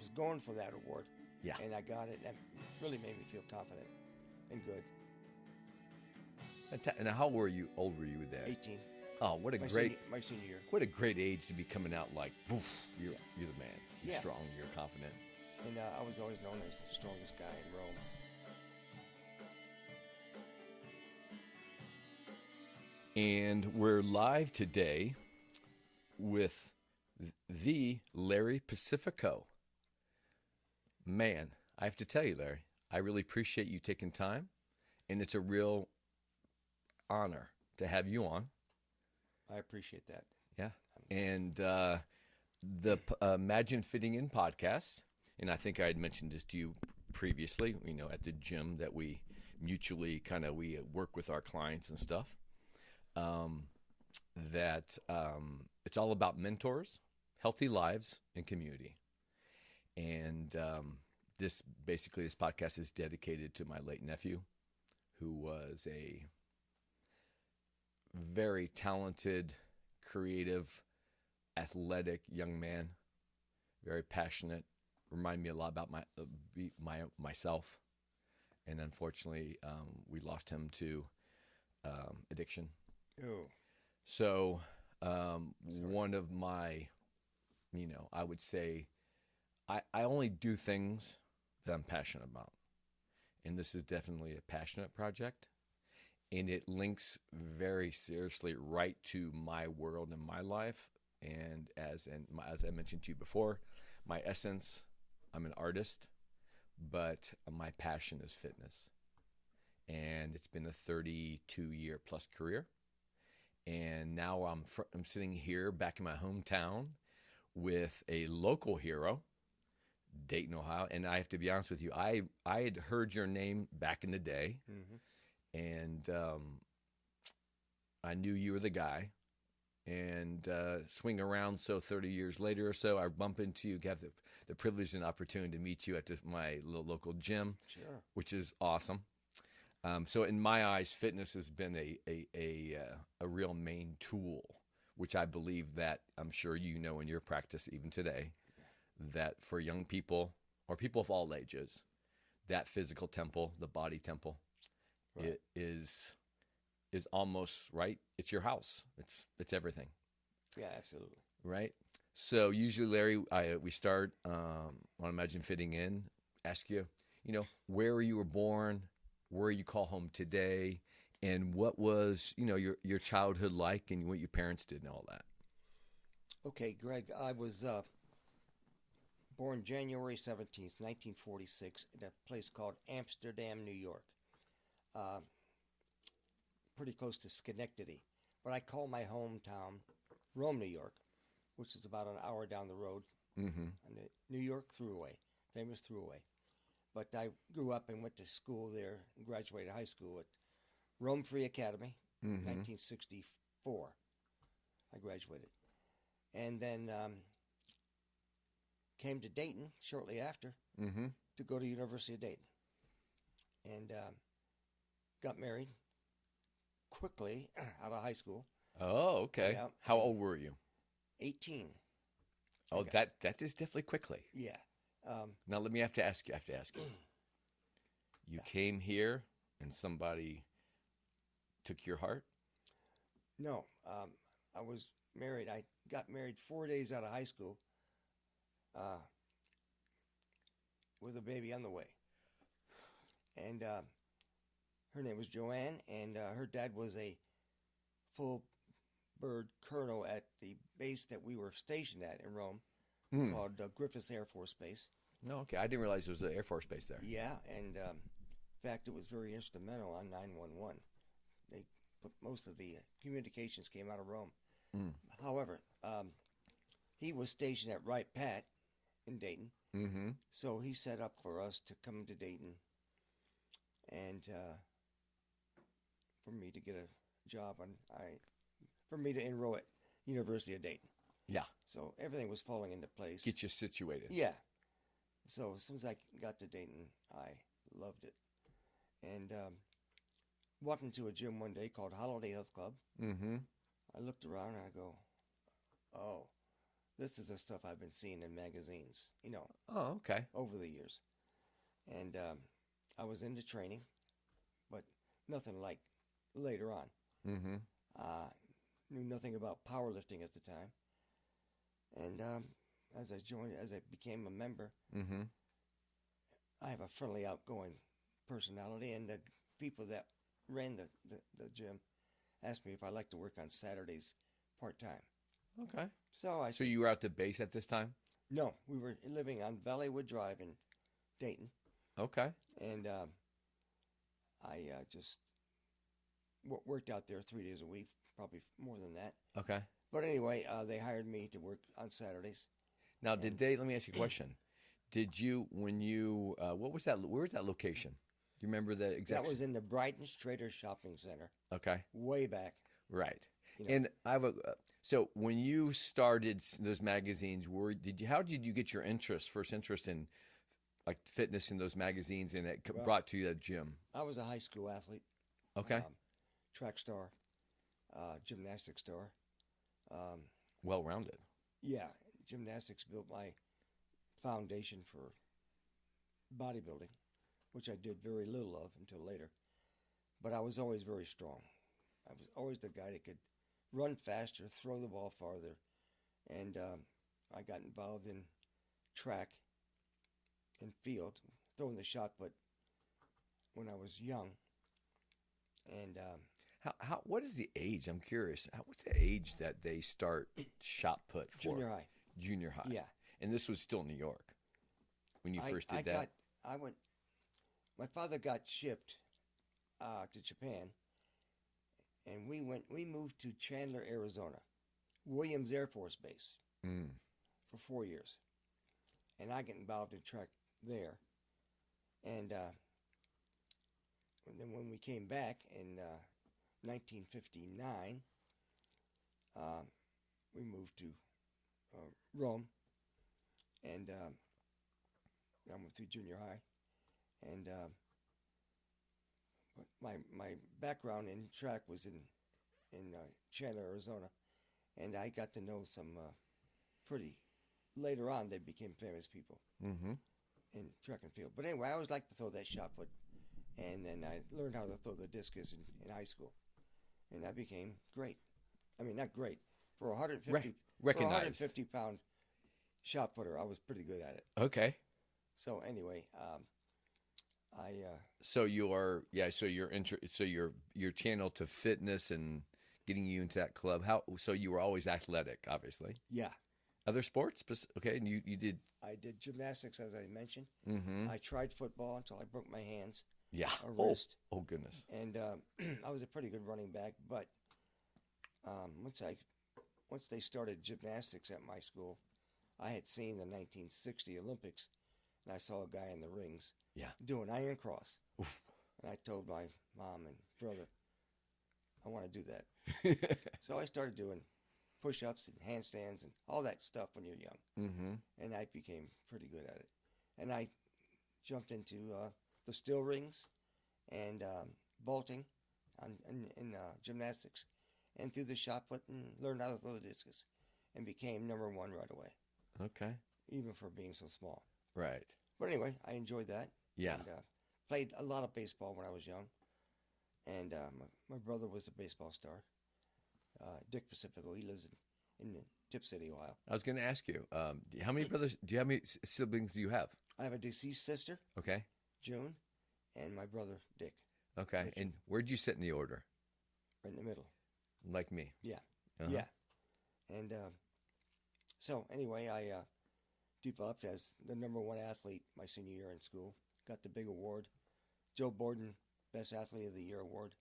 was going for that award. Yeah. And I got it, and that really made me feel confident and good. And how old were you there? 18. Oh, what a my great senior year. What a great age to be coming out like, poof, you're the man. You're Yeah. strong. You're confident. And I was always known as the strongest guy in Rome. And we're live today with the Larry Pacifico. Man, I have to tell you, Larry, I really appreciate you taking time, and it's a real honor to have you on. I appreciate that. Yeah. And the Imagine Fitting In podcast, and I think I had mentioned this to you previously, at the gym that we mutually we work with our clients and stuff, that it's all about mentors, healthy lives, and community. And this podcast is dedicated to my late nephew, who was a very talented, creative, athletic young man, very passionate. Remind me a lot about myself, and unfortunately, we lost him to addiction. Oh. So one of my, I would say, I only do things that I'm passionate about, and this is definitely a passionate project. And it links very seriously right to my world and my life. And as I mentioned to you before, my essence, I'm an artist, but my passion is fitness. And it's been a 32-year plus career. And now I'm sitting here back in my hometown with a local hero, Dayton, Ohio. And I have to be honest with you, I had heard your name back in the day. Mm-hmm. And I knew you were the guy. And swing around, so 30 years later or so, I bump into you, have the privilege and opportunity to meet you at my little local gym, Sure. Which is awesome. So in my eyes, fitness has been a real main tool, which I believe that I'm sure in your practice even today, that for young people or people of all ages, that physical temple, the body temple, right, it is almost right. It's your house. It's everything. Yeah, absolutely. Right. So usually, Larry, we start on Imagine Fitting In. Ask you, where you were born, where you call home today, and what was your childhood like, and what your parents did, and all that. Okay, Greg, I was born January 17th, 1946, in a place called Amsterdam, New York. Pretty close to Schenectady. But I call my hometown Rome, New York, which is about an hour down the road on the New York Thruway, famous Thruway. But I grew up and went to school there and graduated high school at Rome Free Academy, 1964. I graduated. And then came to Dayton shortly after to go to University of Dayton. And got married quickly out of high school. Oh, okay. Yeah. How old were you? 18. Oh, that is definitely quickly. Yeah. Now let me have to ask you. You came here and somebody took your heart? No. I was married. I got married 4 days out of high school with a baby on the way. And her name was Joanne, and her dad was a full bird colonel at the base that we were stationed at in Rome, called Griffiths Air Force Base. No, okay. I didn't realize there was an Air Force Base there. Yeah, and in fact, it was very instrumental on 911. Most of the communications came out of Rome. However, he was stationed at Wright Pat in Dayton, so he set up for us to come to Dayton and for me to get a job, for me to enroll at University of Dayton. Yeah. So everything was falling into place. Get you situated. Yeah. So as soon as I got to Dayton, I loved it. And walked into a gym one day called Holiday Health Club. I looked around and I go, oh, This is the stuff I've been seeing in magazines, Oh, okay. over the years. And I was into training, but nothing like later on. Mm-hmm. Knew nothing about powerlifting at the time. And as I became a member, Mm-hmm. I have a friendly, outgoing personality, and the people that ran the gym asked me if I like to work on Saturdays part-time. Okay. So I So said, you were out to base at this time? no, we were living on Valleywood Drive in Dayton, Okay. and I just worked out there 3 days a week, probably more than that. Okay. But anyway, they hired me to work on Saturdays. Now, let me ask you a question. Did you, what was that, where was that location? Do you remember the exact? That was in the Brighton Strader Shopping Center, Okay. way back. Right. You know. And I have so when you started those magazines, how did you get your first interest in like fitness in those magazines, and it brought to you the gym? I was a high school athlete. Okay. Track star, gymnastics star. Well-rounded. Yeah, gymnastics built my foundation for bodybuilding, which I did very little of until later. But I was always very strong. I was always the guy that could run faster, throw the ball farther. And I got involved in track and field, throwing the shot put when I was young. And what is the age? I'm curious. What's the age that they start shot put for? junior high. Junior high. Yeah. And this was still New York when you first did that? My father got shipped to Japan, and we moved to Chandler, Arizona, Williams Air Force Base for 4 years. And I got involved in track there. And then when we came back in 1959, we moved to Rome, and I went through junior high, and but my background in track was in Chandler, Arizona, and I got to know some pretty later on. They became famous people in track and field. But anyway, I always liked to throw that shot put, and then I learned how to throw the discus in high school, and I became great. I mean, not great. For 150 pound shot putter, I was pretty good at it. Okay. So anyway, So your channel to fitness and getting you into that club. So you were always athletic, obviously. Yeah. Other sports? Okay, and you did. I did gymnastics, as I mentioned. Mm-hmm. I tried football until I broke my hands. Yeah. Or wrist. Oh goodness. And I was a pretty good running back, but once they started gymnastics at my school, I had seen the 1960 Olympics, and I saw a guy in the rings doing iron cross. Oof. And I told my mom and brother, I want to do that. So I started doing push-ups and handstands and all that stuff when you're young. Mm-hmm. And I became pretty good at it. And I jumped into the still rings and vaulting in gymnastics, and threw the shot put and learned how to throw the discus, and became number one right away. Okay. Even for being so small. Right. But anyway, I enjoyed that. Yeah. And played a lot of baseball when I was young. And my brother was a baseball star, Dick Pacifico. He lives in Tip City, Ohio. I was going to ask you, how many brothers? How many siblings do you have? I have a deceased sister, Okay. June, and my brother Dick. Okay. Richard. And where'd you sit in the order? Right in the middle. Like me. Yeah. Uh-huh. Yeah. And so anyway, I developed as the number one athlete my senior year in school. Got the big award, Joe Borden Best Athlete of the Year award.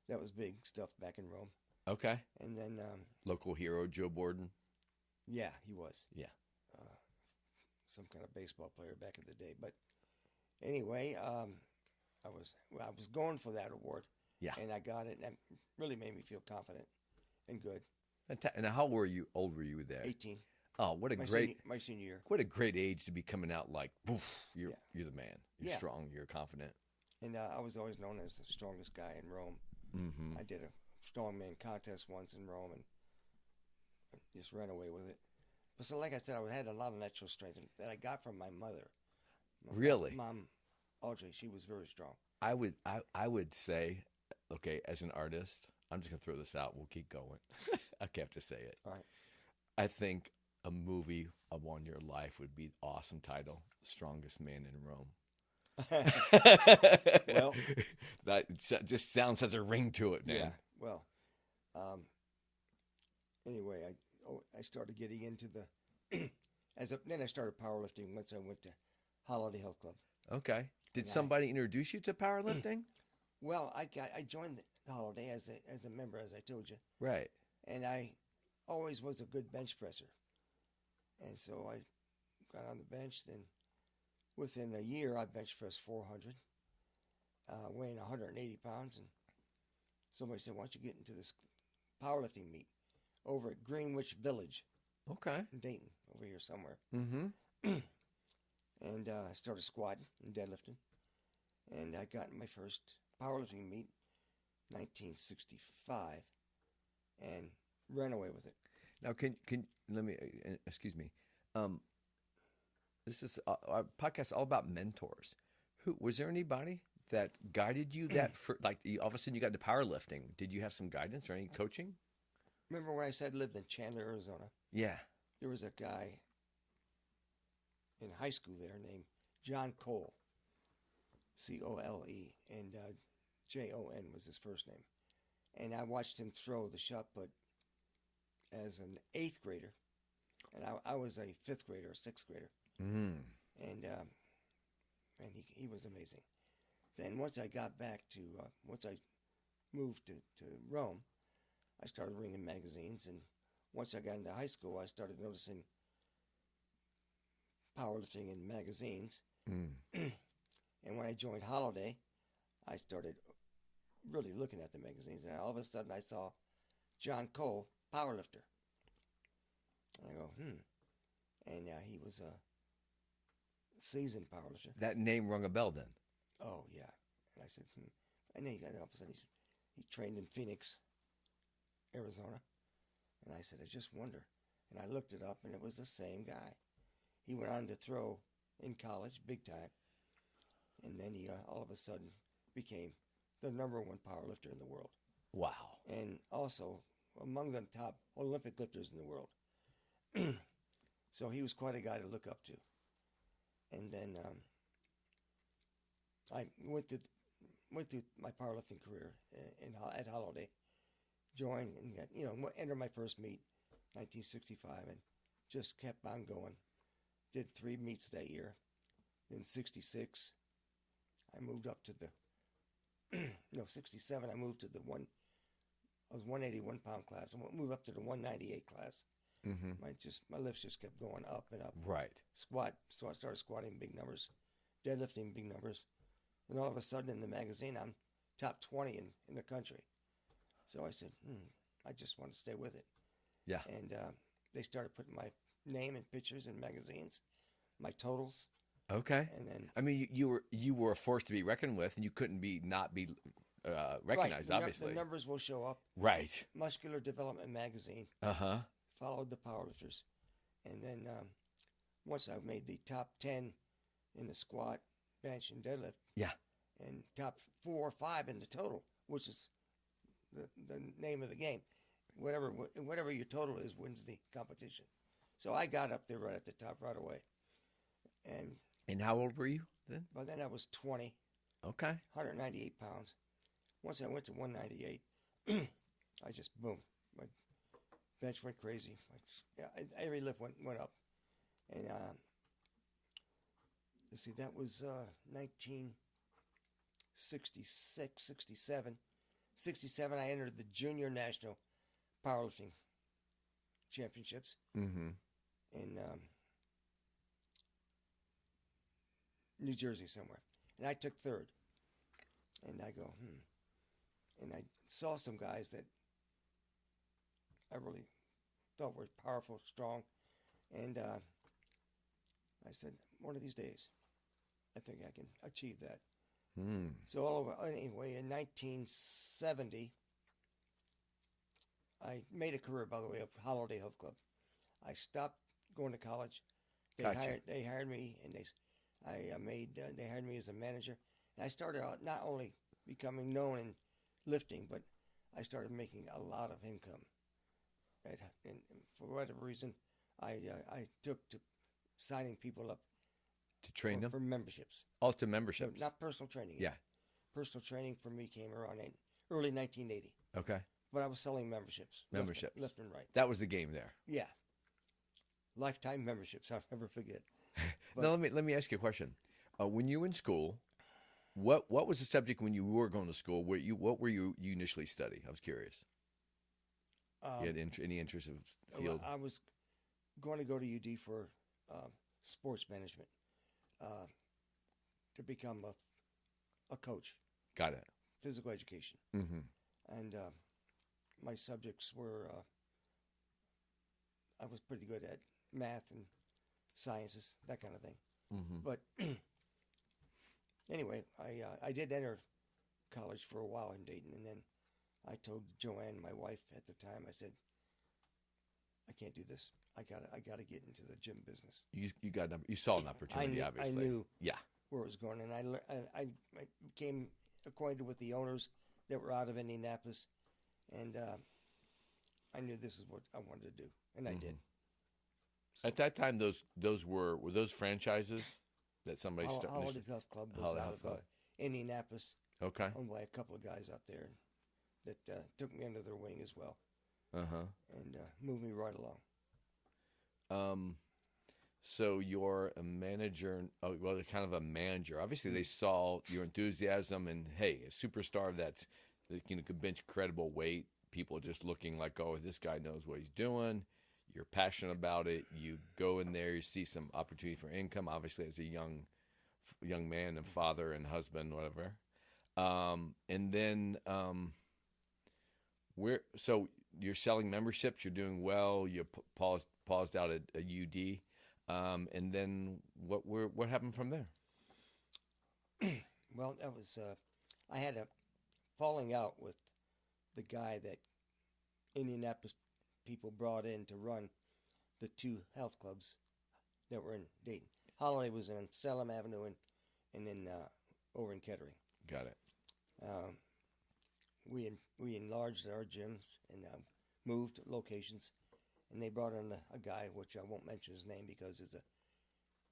That was big stuff back in Rome. Okay. And then Local hero Joe Borden. yeah, he was. Yeah. Some kind of baseball player back in the day. But anyway, I was going for that award. Yeah. And I got it, and it really made me feel confident and good. And how old were you there? 18. Oh, what a my senior year. What a great age to be coming out like, poof, you're the man. You're Yeah. strong. You're confident. And I was always known as the strongest guy in Rome. Mm-hmm. I did a strongman contest once in Rome and just ran away with it. So like I said, I had a lot of natural strength that I got from my mother. Really? Mom, Audrey, she was very strong. I would say, okay, as an artist, I'm just gonna throw this out. We'll keep going. I have to say it. All right. I think a movie on your life would be awesome title, Strongest Man in Rome. Well, that just sounds such a ring to it, man. Yeah. Well, anyway, I started getting into the then I started powerlifting once I went to Holiday Health Club. Okay. Did And somebody introduce you to powerlifting? Well, I joined the Holiday as a member, as I told you, Right. and I always was a good bench presser, and so I got on the bench. Then within a year, I bench pressed 400, weighing 180 pounds, and somebody said, "Why don't you get into this powerlifting meet over at Greenwich Village Okay. in Dayton, over here somewhere?" Mm-hmm. And I started squatting and deadlifting, and I got in my first powerlifting meet, 1965, and ran away with it. Now, can let me excuse me. This is our podcast all about mentors. Who was there anybody that guided you that for like all of a sudden you got into powerlifting? Did you have some guidance or any coaching? Remember when I said I lived in Chandler, Arizona? Yeah. There was a guy in high school there named John Cole, Cole, and Jon was his first name. And I watched him throw the shot put as an 8th grader, and I was a 5th grader, a 6th grader. Mm. And he was amazing. Then once I got back to, once I moved to Rome, I started reading magazines, and once I got into high school, I started noticing powerlifting in magazines. Mm. And when I joined Holiday, I started really looking at the magazines, and all of a sudden I saw John Cole, powerlifter. And I go, And he was a seasoned powerlifter. That name rung a bell then. Oh, yeah. And I said, And then all of a sudden he trained in Phoenix, Arizona. And I said, I just wonder. And I looked it up, and it was the same guy. He went on to throw in college, big time. And then he all of a sudden became the #1 powerlifter in the world. Wow. And also among the top Olympic lifters in the world. So he was quite a guy to look up to. And then I went through my powerlifting career at Holiday, joined and got, entered my first meet, 1965, and just kept on going. Did 3 meets that year. In 66, I moved up to the 67, I moved to the I was 181 pound class. I moved up to the 198 class. Mm-hmm. My lifts just kept going up and up. Right. So I started squatting big numbers, deadlifting big numbers, and all of a sudden in the magazine I'm top 20 in the country. So I said, I just want to stay with it. Yeah. And they started putting my name and pictures in magazines, my totals. Okay. And then I mean, you were a force to be reckoned with, and you couldn't not be recognized. Right. Obviously, the numbers will show up. Right. Muscular Development magazine. Uh-huh. Followed the powerlifters, and then once I made the top 10 in the squat, bench, and deadlift. Yeah. And top 4 or 5 in the total, which is the name of the game. Whatever your total is wins the competition. So I got up there right at the top right away. And how old were you then? By then I was 20. Okay. 198 pounds. Once I went to 198, I just, boom, my bench went crazy. Every lift went up. And let's see, that was 1966, 67. 67, I entered the Junior National Powerlifting Championships Mm-hmm. in New Jersey somewhere. And I took 3rd. And I go, And I saw some guys that I really thought were powerful, strong. And I said, one of these days, I think I can achieve that. Mm. So anyway, in 1970, I made a career, by the way, of Holiday Health Club. I stopped going to college. Gotcha. They hired me, and they hired me as a manager. And I started out not only becoming known in lifting, but I started making a lot of income. And for whatever reason, I took to signing people up To train them? for memberships. Oh, to So memberships. not personal training. Yeah. Personal training for me came around in early 1980. Okay. But I was selling memberships. Memberships. Left and right. That was the game there. Yeah. Lifetime memberships. I'll never forget. Now let me ask you a question. When you were in school, what was the subject when you were going to school? What were you initially study? I was curious. You had any interest in field? I was going to go to UD for sports management to become a coach, Got it. physical education. Mm-hmm. And my subjects were, I was pretty good at math and sciences, that kind of thing. Mm-hmm. But anyway, I did enter college for a while in Dayton, and then I told Joanne, my wife at the time, I said, I can't do this. I gotta get into the gym business. You saw an opportunity, obviously. I knew Yeah. where it was going, and I became acquainted with the owners that were out of Indianapolis, and I knew this is what I wanted to do, and I did. At that time, those were those franchises that somebody started. Holiday Health Club was out of Indianapolis, Okay. owned by a couple of guys out there that took me under their wing as well, and moved me right along. So you're a manager. Oh, well, kind of a manager. Obviously, they saw your enthusiasm, and hey, a superstar that could bench credible weight. People just looking like, oh, this guy knows what he's doing. You're passionate about it. You go in there, you see some opportunity for income. Obviously, as a young man and father and husband, whatever. And then so you're selling memberships. You're doing well. You paused out at a UD. And then what happened from there? Well, that was I had a falling out with the guy that Indianapolis people brought in to run the two health clubs that were in Dayton. Holiday was in Salem Avenue and then over in Kettering. Got it. We enlarged our gyms and moved locations, and they brought in a guy, which I won't mention his name because he's a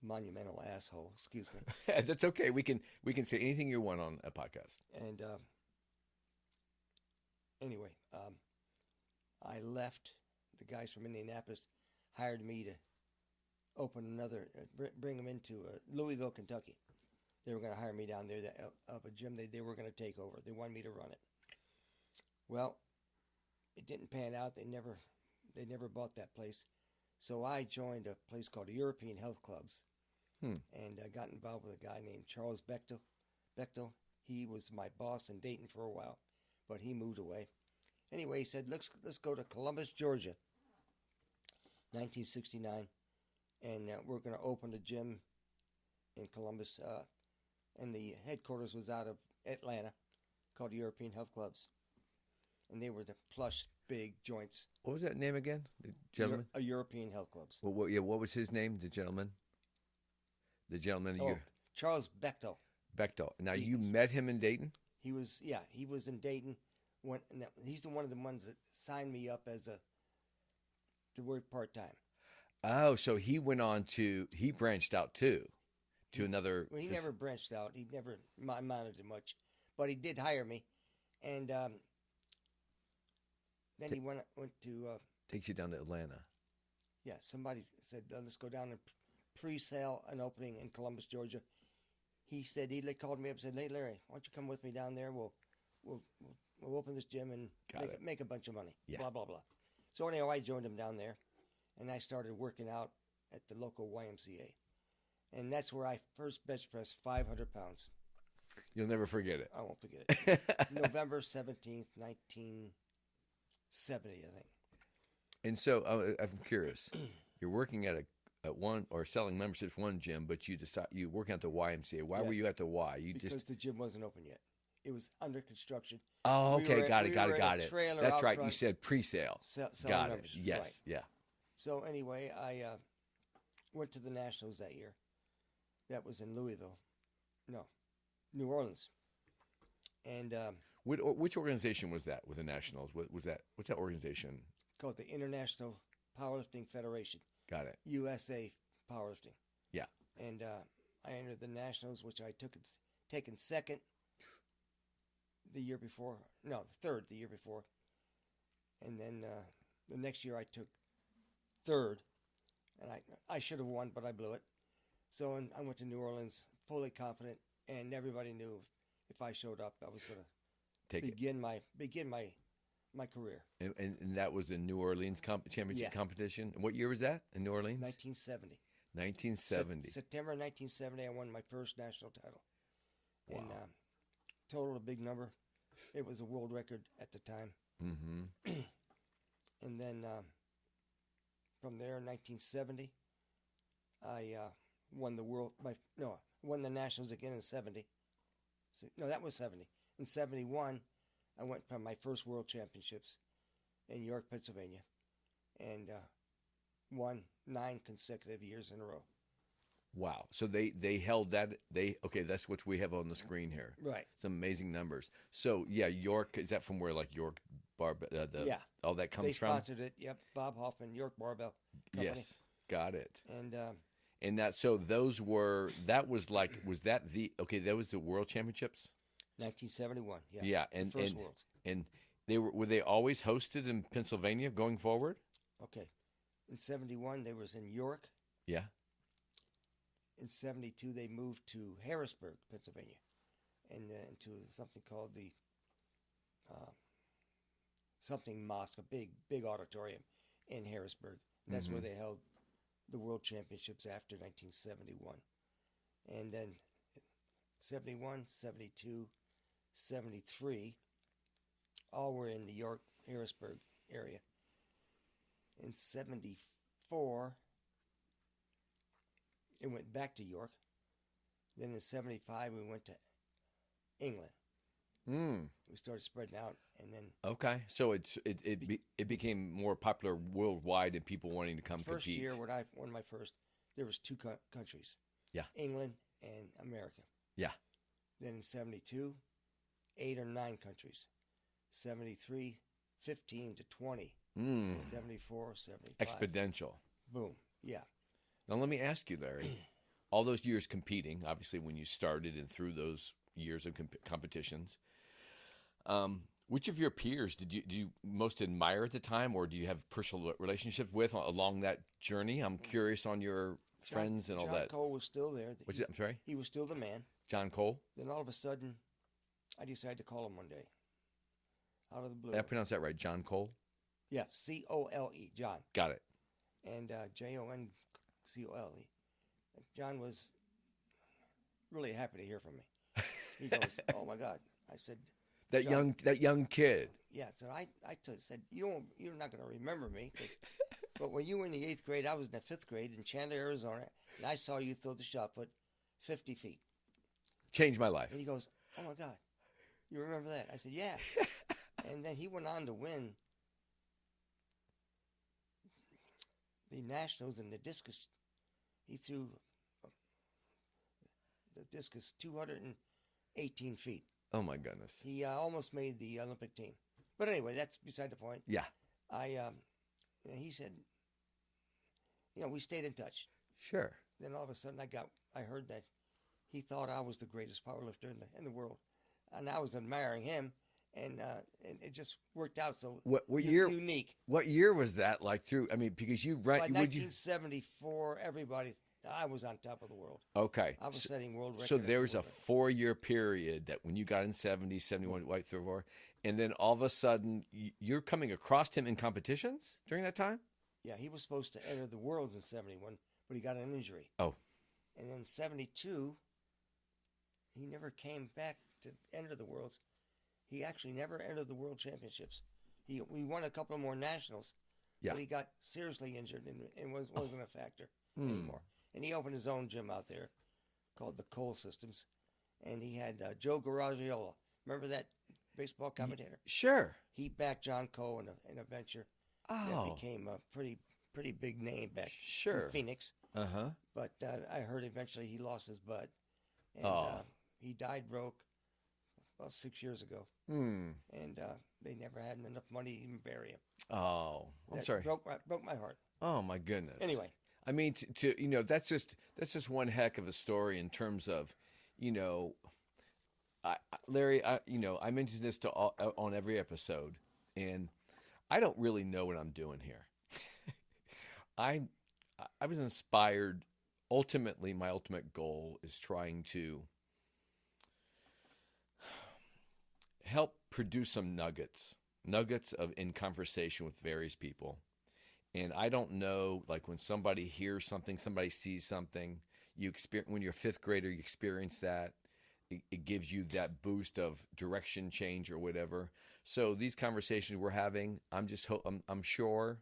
monumental asshole. Excuse me. That's okay. We can say anything you want on a podcast. And anyway, I left. The guys from Indianapolis hired me to open another, bring them into Louisville, Kentucky. They were going to hire me down there of a gym they were going to take over. They wanted me to run it. Well, it didn't pan out. They never bought that place. So I joined a place called European Health Clubs, and I got involved with a guy named Charles Bechtel. He was my boss in Dayton for a while, but he moved away. Anyway, he said, let's go to Columbus, Georgia, 1969, and we're going to open a gym in Columbus, and the headquarters was out of Atlanta, called European Health Clubs, and they were the plush, big joints. What was that name again? The gentleman? European Health Clubs. Well, what was his name, the gentleman? The gentleman that Charles Bechtel. Bechtel. Now, you met him in Dayton? He was in Dayton. He's one of the ones that signed me up to work part-time. Oh, so he branched out too, to another. Well, he never branched out. He never mounted it much, but he did hire me, and then he went to. Takes you down to Atlanta. Yeah, somebody said, let's go down and pre-sale an opening in Columbus, Georgia. He called me up and said, hey, Larry, why don't you come with me down there? We'll open this gym and make a bunch of money. Yeah. Blah, blah, blah. So anyhow, I joined him down there, and I started working out at the local YMCA. And that's where I first bench pressed 500 pounds. You'll never forget it. I won't forget it. November 17th, 1970, I think. And so I'm curious. You're working at one or selling memberships one gym, but you working at the YMCA. Why were you at the Y? Because the gym wasn't open yet. It was under construction. Oh, okay, got it. That's right. Front, you said pre-sale. Got it. Yes, right. yeah. So anyway, went to the Nationals that year. That was in Louisville. No, New Orleans. And which organization was that with the Nationals? What's that organization? Called the International Powerlifting Federation. Got it. USA Powerlifting. Yeah. And I entered the Nationals, which I taken second the year before. No, third the year before. And then the next year I took third. And I should have won, but I blew it. So I went to New Orleans fully confident, and everybody knew if I showed up, I was going to begin my career. And that was the New Orleans championship competition. And what year was that in New Orleans? 1970. 1970. September 1970, I won my first national title. Wow. And total a big number. It was a world record at the time. Mm-hmm. And then from there, 1970, I won the nationals again in 70. No, that was 70. In 71, I went for my first world championships in York, Pennsylvania, and won 9 consecutive years in a row. Wow. So they held that. That's what we have on the screen here. Right. Some amazing numbers. So, yeah, York, is that from where, like, York Barbell, all that comes from? They sponsored it, yep. Bob Hoffman, York Barbell Company. Yes, got it. And that, so those were, that was the World Championships? 1971, yeah. Yeah, and first Worlds. And were they always hosted in Pennsylvania going forward? Okay. In 71, they was in York. Yeah. In 72, they moved to Harrisburg, Pennsylvania, and into something called the something mosque, a big auditorium in Harrisburg. And that's where they held the World Championships after 1971. And then 71, 72, 73, all were in the York, Harrisburg area. In 74, it went back to York. Then in 75, we went to England. We started spreading out, and then so it became more popular worldwide, and people wanting to come compete. First year when I won my first, there was 2 countries. Yeah, England and America. Yeah. Then in 72, 8 or 9 countries. 73, 15 to 20. 74, 75. Exponential. Boom. Yeah. Now let me ask you, Larry. All those years competing, obviously, when you started and through those years of competitions. Which of your peers do you most admire at the time, or do you have personal relationships with along that journey? I'm curious on your friends and all that. John Cole was still there. What's that? I'm sorry? He was still the man. John Cole? Then all of a sudden, I decided to call him one day. Out of the blue. Did I pronounce that right? John Cole? Yeah, C-O-L-E, John. Got it. And J-O-N-C-O-L-E. John was really happy to hear from me. He goes, "Oh my God!" I said, "That young kid." Yeah, so I said, "You're not going to remember me, but when you were in the 8th grade, I was in the 5th grade in Chandler, Arizona, and I saw you throw the shot put 50 feet. Changed my life." And he goes, "Oh my God, you remember that?" I said, "Yeah." And then he went on to win the nationals in the discus. He threw the discus 218 feet. Oh my goodness! He almost made the Olympic team, but anyway, that's beside the point. Yeah. He said, we stayed in touch. Sure. Then all of a sudden, I heard that he thought I was the greatest powerlifter in the world, and I was admiring him, and it just worked out so what year, unique. What year was that? Like because you by 1974, everybody. I was on top of the world. Okay. I was setting world records. So there was a 4-year period that when you got in 70, 71, white through 4, and then all of a sudden you're coming across him in competitions during that time? Yeah, he was supposed to enter the worlds in 71, but he got an injury. Oh. And then 72, he never came back to enter the worlds. He actually never entered the world championships. We won a couple more nationals, but he got seriously injured and wasn't a factor anymore. And he opened his own gym out there called the Cole Systems. And he had Joe Garagiola. Remember that baseball commentator? Sure. He backed John Cole in a venture that became pretty pretty big name back Sure. in Phoenix. Uh-huh. But I heard eventually he lost his bud. And he died broke about 6 years ago. And they never had enough money to even bury him. Oh, I'm sorry. Broke my heart. Oh, my goodness. Anyway. I mean, to that's just one heck of a story in terms of, Larry, I mentioned this on every episode, and I don't really know what I'm doing here. I was inspired. Ultimately, my ultimate goal is trying to help produce some nuggets in conversation with various people. And I don't know, like when somebody hears something, somebody sees something, when you're a fifth grader, you experience that. It gives you that boost of direction change or whatever. So these conversations we're having, I'm sure,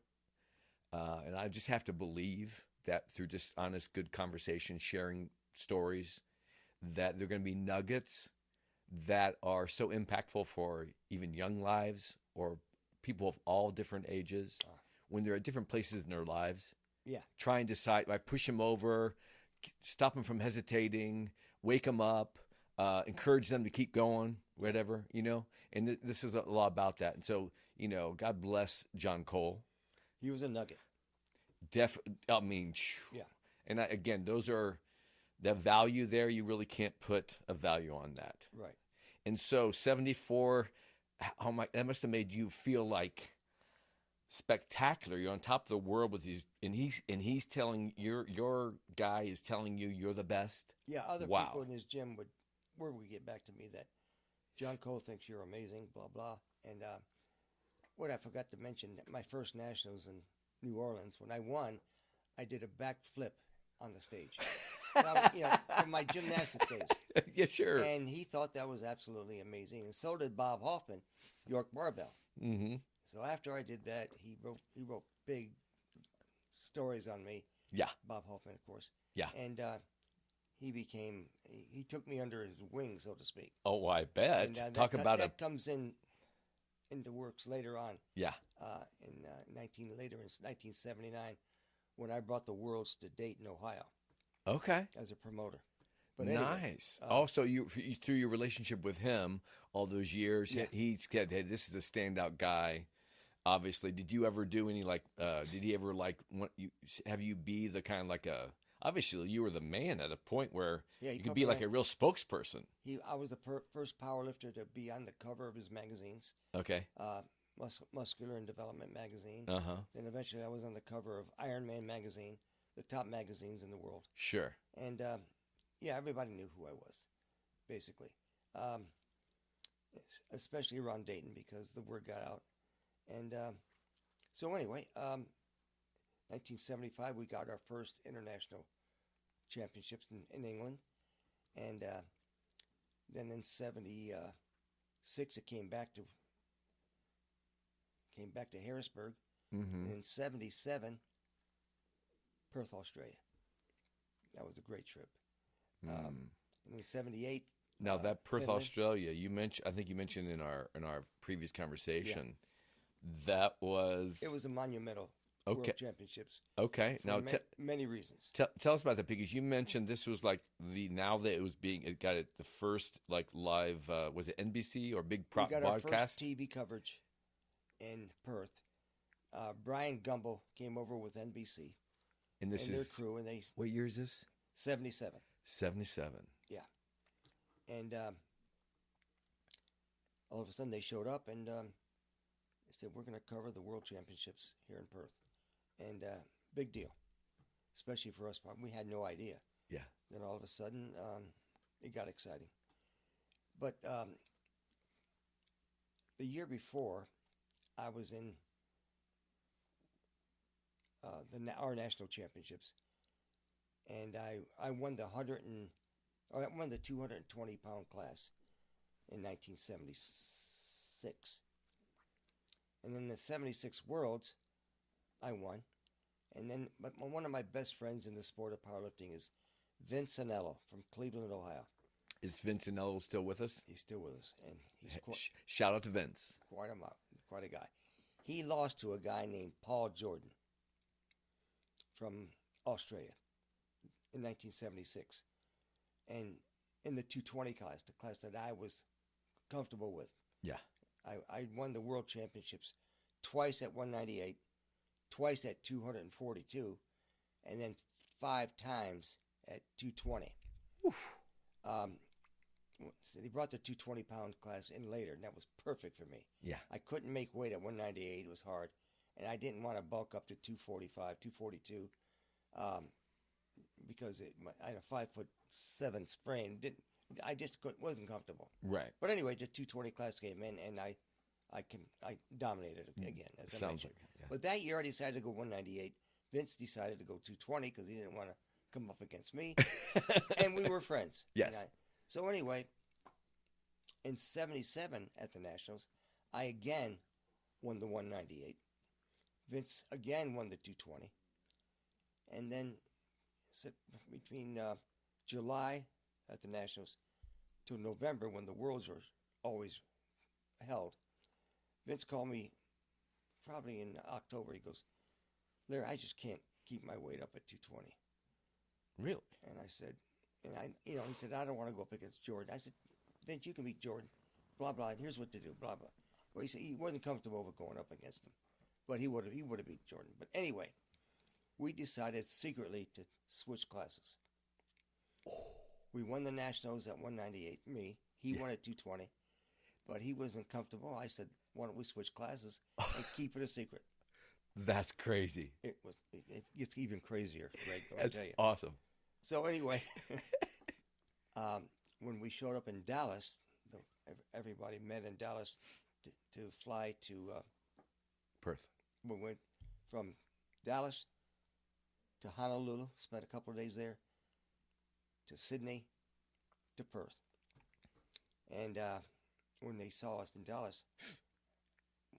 and I just have to believe that through just honest, good conversation, sharing stories, that they're going to be nuggets that are so impactful for even young lives or people of all different ages. When they're at different places in their lives, try and decide, like push them over, stop them from hesitating, wake them up, encourage them to keep going, whatever, And this is a lot about that. And so, God bless John Cole. He was a nugget. Yeah. And those are the value there. You really can't put a value on that. Right. And so 74, that must have made you feel like spectacular. You're on top of the world with these, and he's telling your guy is telling you you're the best. Yeah, other people in his gym would get back to me that John Cole thinks you're amazing, blah blah. And what I forgot to mention, my first nationals in New Orleans, when I won, I did a back flip on the stage. From my gymnastic days. Yeah, sure. And he thought that was absolutely amazing, and so did Bob Hoffman, York Barbell. Mm-hmm. So after I did that, he wrote big stories on me. Yeah. Bob Hoffman, of course. Yeah. And he took me under his wing, so to speak. Oh, I bet. And, that comes into works later on. Yeah. In 1979, when I brought the Worlds to Dayton, Ohio. Okay. As a promoter. But anyway, nice. Also, you through your relationship with him all those years, he said, "Hey, this is a standout guy." Obviously, did you ever do any did he ever have you be the kind of like a? Obviously, you were the man at a point where you could be like a real spokesperson. I was the first powerlifter to be on the cover of his magazines. Okay. Muscular and Development magazine. Uh-huh. Then eventually I was on the cover of Iron Man magazine, the top magazines in the world. Sure. And everybody knew who I was, basically. Especially around Dayton because the word got out. And so anyway, 1975 we got our first international championships in England. And then in 76 it came back to Harrisburg. Mm-hmm. And in 77, Perth, Australia. That was a great trip. And in 78. Now that Perth, Finland, Australia, I think you mentioned in our previous conversation, that was. It was a monumental World Championships. Okay. Now many reasons. Tell us about that, because you mentioned this was like it got the first like live, was it NBC or big we got broadcast? Our first TV coverage in Perth. Brian Gumbel came over with NBC. And this and is their crew, and they. What year is this? 77. 77. Yeah, and all of a sudden they showed up and they said, "We're going to cover the World Championships here in Perth," and big deal, especially for us. We had no idea. Yeah. Then all of a sudden, it got exciting. But the year before, I was in our national championships, and I won the 220 pound class in 1976, and then the 76 Worlds, I won, and then but one of my best friends in the sport of powerlifting is Vince Anello from Cleveland, Ohio. Is Vince Anello still with us? He's still with us, and he's shout out to Vince. Quite a guy. He lost to a guy named Paul Jordan. from Australia in 1976. And in the 220 class, the class that I was comfortable with, Yeah. I won the world championships twice at 198, twice at 242, and then 5 times at 220. So they brought the 220-pound class in later, and that was perfect for me. Yeah. I couldn't make weight at 198. It was hard. And I didn't want to bulk up to 245, 242, because I had a 5'7" frame. I just wasn't comfortable. Right. But anyway, the 220 class came in, and I dominated again, as I mentioned. Yeah. But that year, I decided to go 198. Vince decided to go 220 because he didn't want to come up against me, and we were friends. Yes. So anyway, in 77 at the Nationals, I again won the 198. Vince again won the 220. And then between July at the Nationals to November, when the Worlds were always held, Vince called me probably in October. He goes, Larry, I just can't keep my weight up at 220. Really? And I said, he said, I don't want to go up against Jordan. I said, Vince, you can beat Jordan, blah, blah, and here's what to do, blah, blah. Well, he said he wasn't comfortable with going up against him, but he would have beat Jordan. But anyway, we decided secretly to switch classes. We won the Nationals at 198, me. He won at 220, but he wasn't comfortable. I said, why don't we switch classes and keep it a secret? That's crazy. It gets even crazier, Greg. That's awesome. So anyway, when we showed up in Dallas, everybody met in Dallas to fly to Perth. We went from Dallas to Honolulu, spent a couple of days there, to Sydney, to Perth. And when they saw us in Dallas,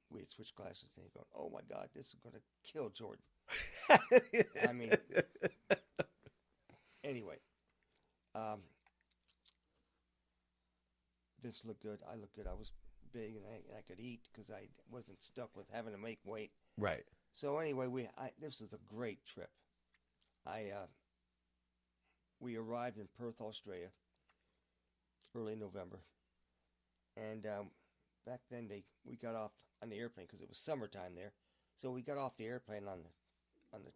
we had switched classes, and they go, oh my God, this is going to kill Jordan. I mean, anyway, Vince looked good. I looked good. I was big, and I could eat because I wasn't stuck with having to make weight. Right. So anyway, this was a great trip. We arrived in Perth, Australia, early November, and back then we got off on the airplane because it was summertime there. So we got off the airplane on the.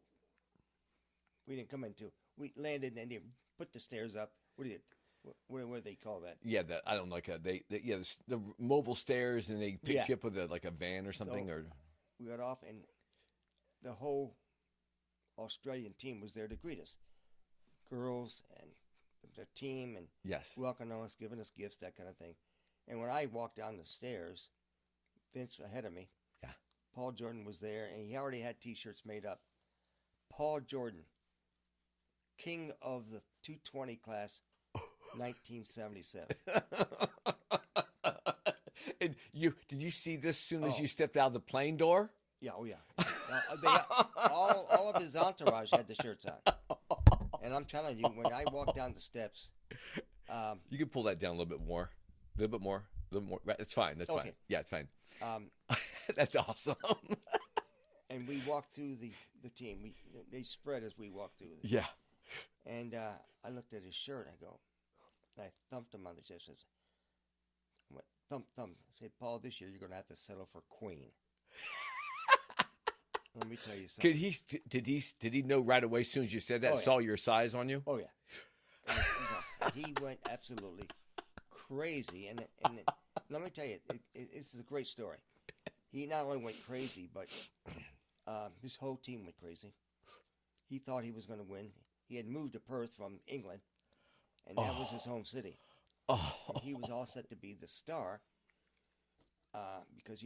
We didn't come into. We landed and they put the stairs up. What do they call that? Yeah, I don't like that. The mobile stairs, and they picked you up with a van or something. Or we got off, and the whole Australian team was there to greet us. Girls and their team, and welcoming us, giving us gifts, that kind of thing. And when I walked down the stairs, Vince ahead of me. Yeah. Paul Jordan was there, and he already had T-shirts made up. Paul Jordan, king of the 220 class, 1977. And did you see this as soon as you stepped out of the plane door? Yeah, oh yeah. All of his entourage had the shirts on. And I'm telling you, when I walked down the steps, you can pull that down a little bit more. A little bit more. Right, it's fine. That's fine. Yeah, it's fine. That's awesome. And we walked through the team. They spread as we walked through. Yeah. And I looked at his shirt. I go, and I thumped him on the chest. I went, thump. I said, Paul, this year you're going to have to settle for queen. Let me tell you something. Did he know right away as soon as you said that? Oh, yeah. Saw your size on you? Oh yeah. He went absolutely crazy, and let me tell you, this is a great story. He not only went crazy, but his whole team went crazy. He thought he was going to win. He had moved to Perth from England, and that was his home city. Oh. And he was all set to be the star because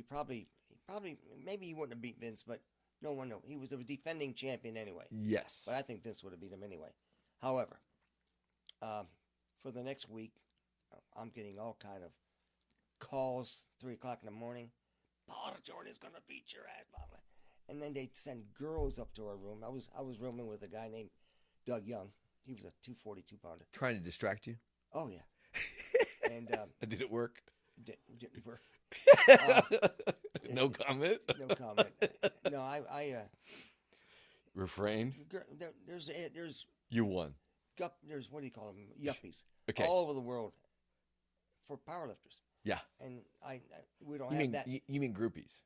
maybe he wouldn't have beat Vince, but no one knew. He was the defending champion anyway. Yes. But I think Vince would have beat him anyway. However, for the next week, I'm getting all kind of calls, 3 o'clock in the morning. Paul Jordan is going to beat your ass, blah, blah. And then they'd send girls up to our room. I was rooming with a guy named Doug Young. He was a 242-pounder. Trying to distract you? Oh, yeah. And did it work? Didn't work. No comment? No comment. No, refrained. There's You won. there's what do you call them? Yuppies. Okay. All over the world for powerlifters. Yeah. And we don't You have mean that. you mean groupies?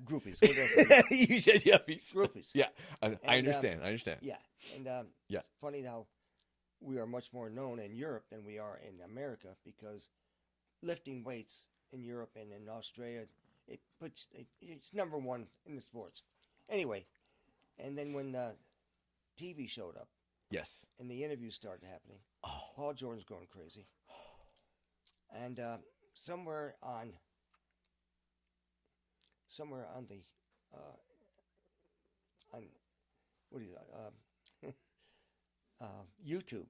Groupies. What else? You said yuppies. Groupies. Yeah, I understand. I understand. Yeah. And Yeah. it's funny how we are much more known in Europe than we are in America, because lifting weights in Europe and in Australia, it's number one in the sports. Anyway, and then when TV showed up Yes. and the interviews started happening, Paul Jordan's going crazy. And somewhere on the on what is that? YouTube,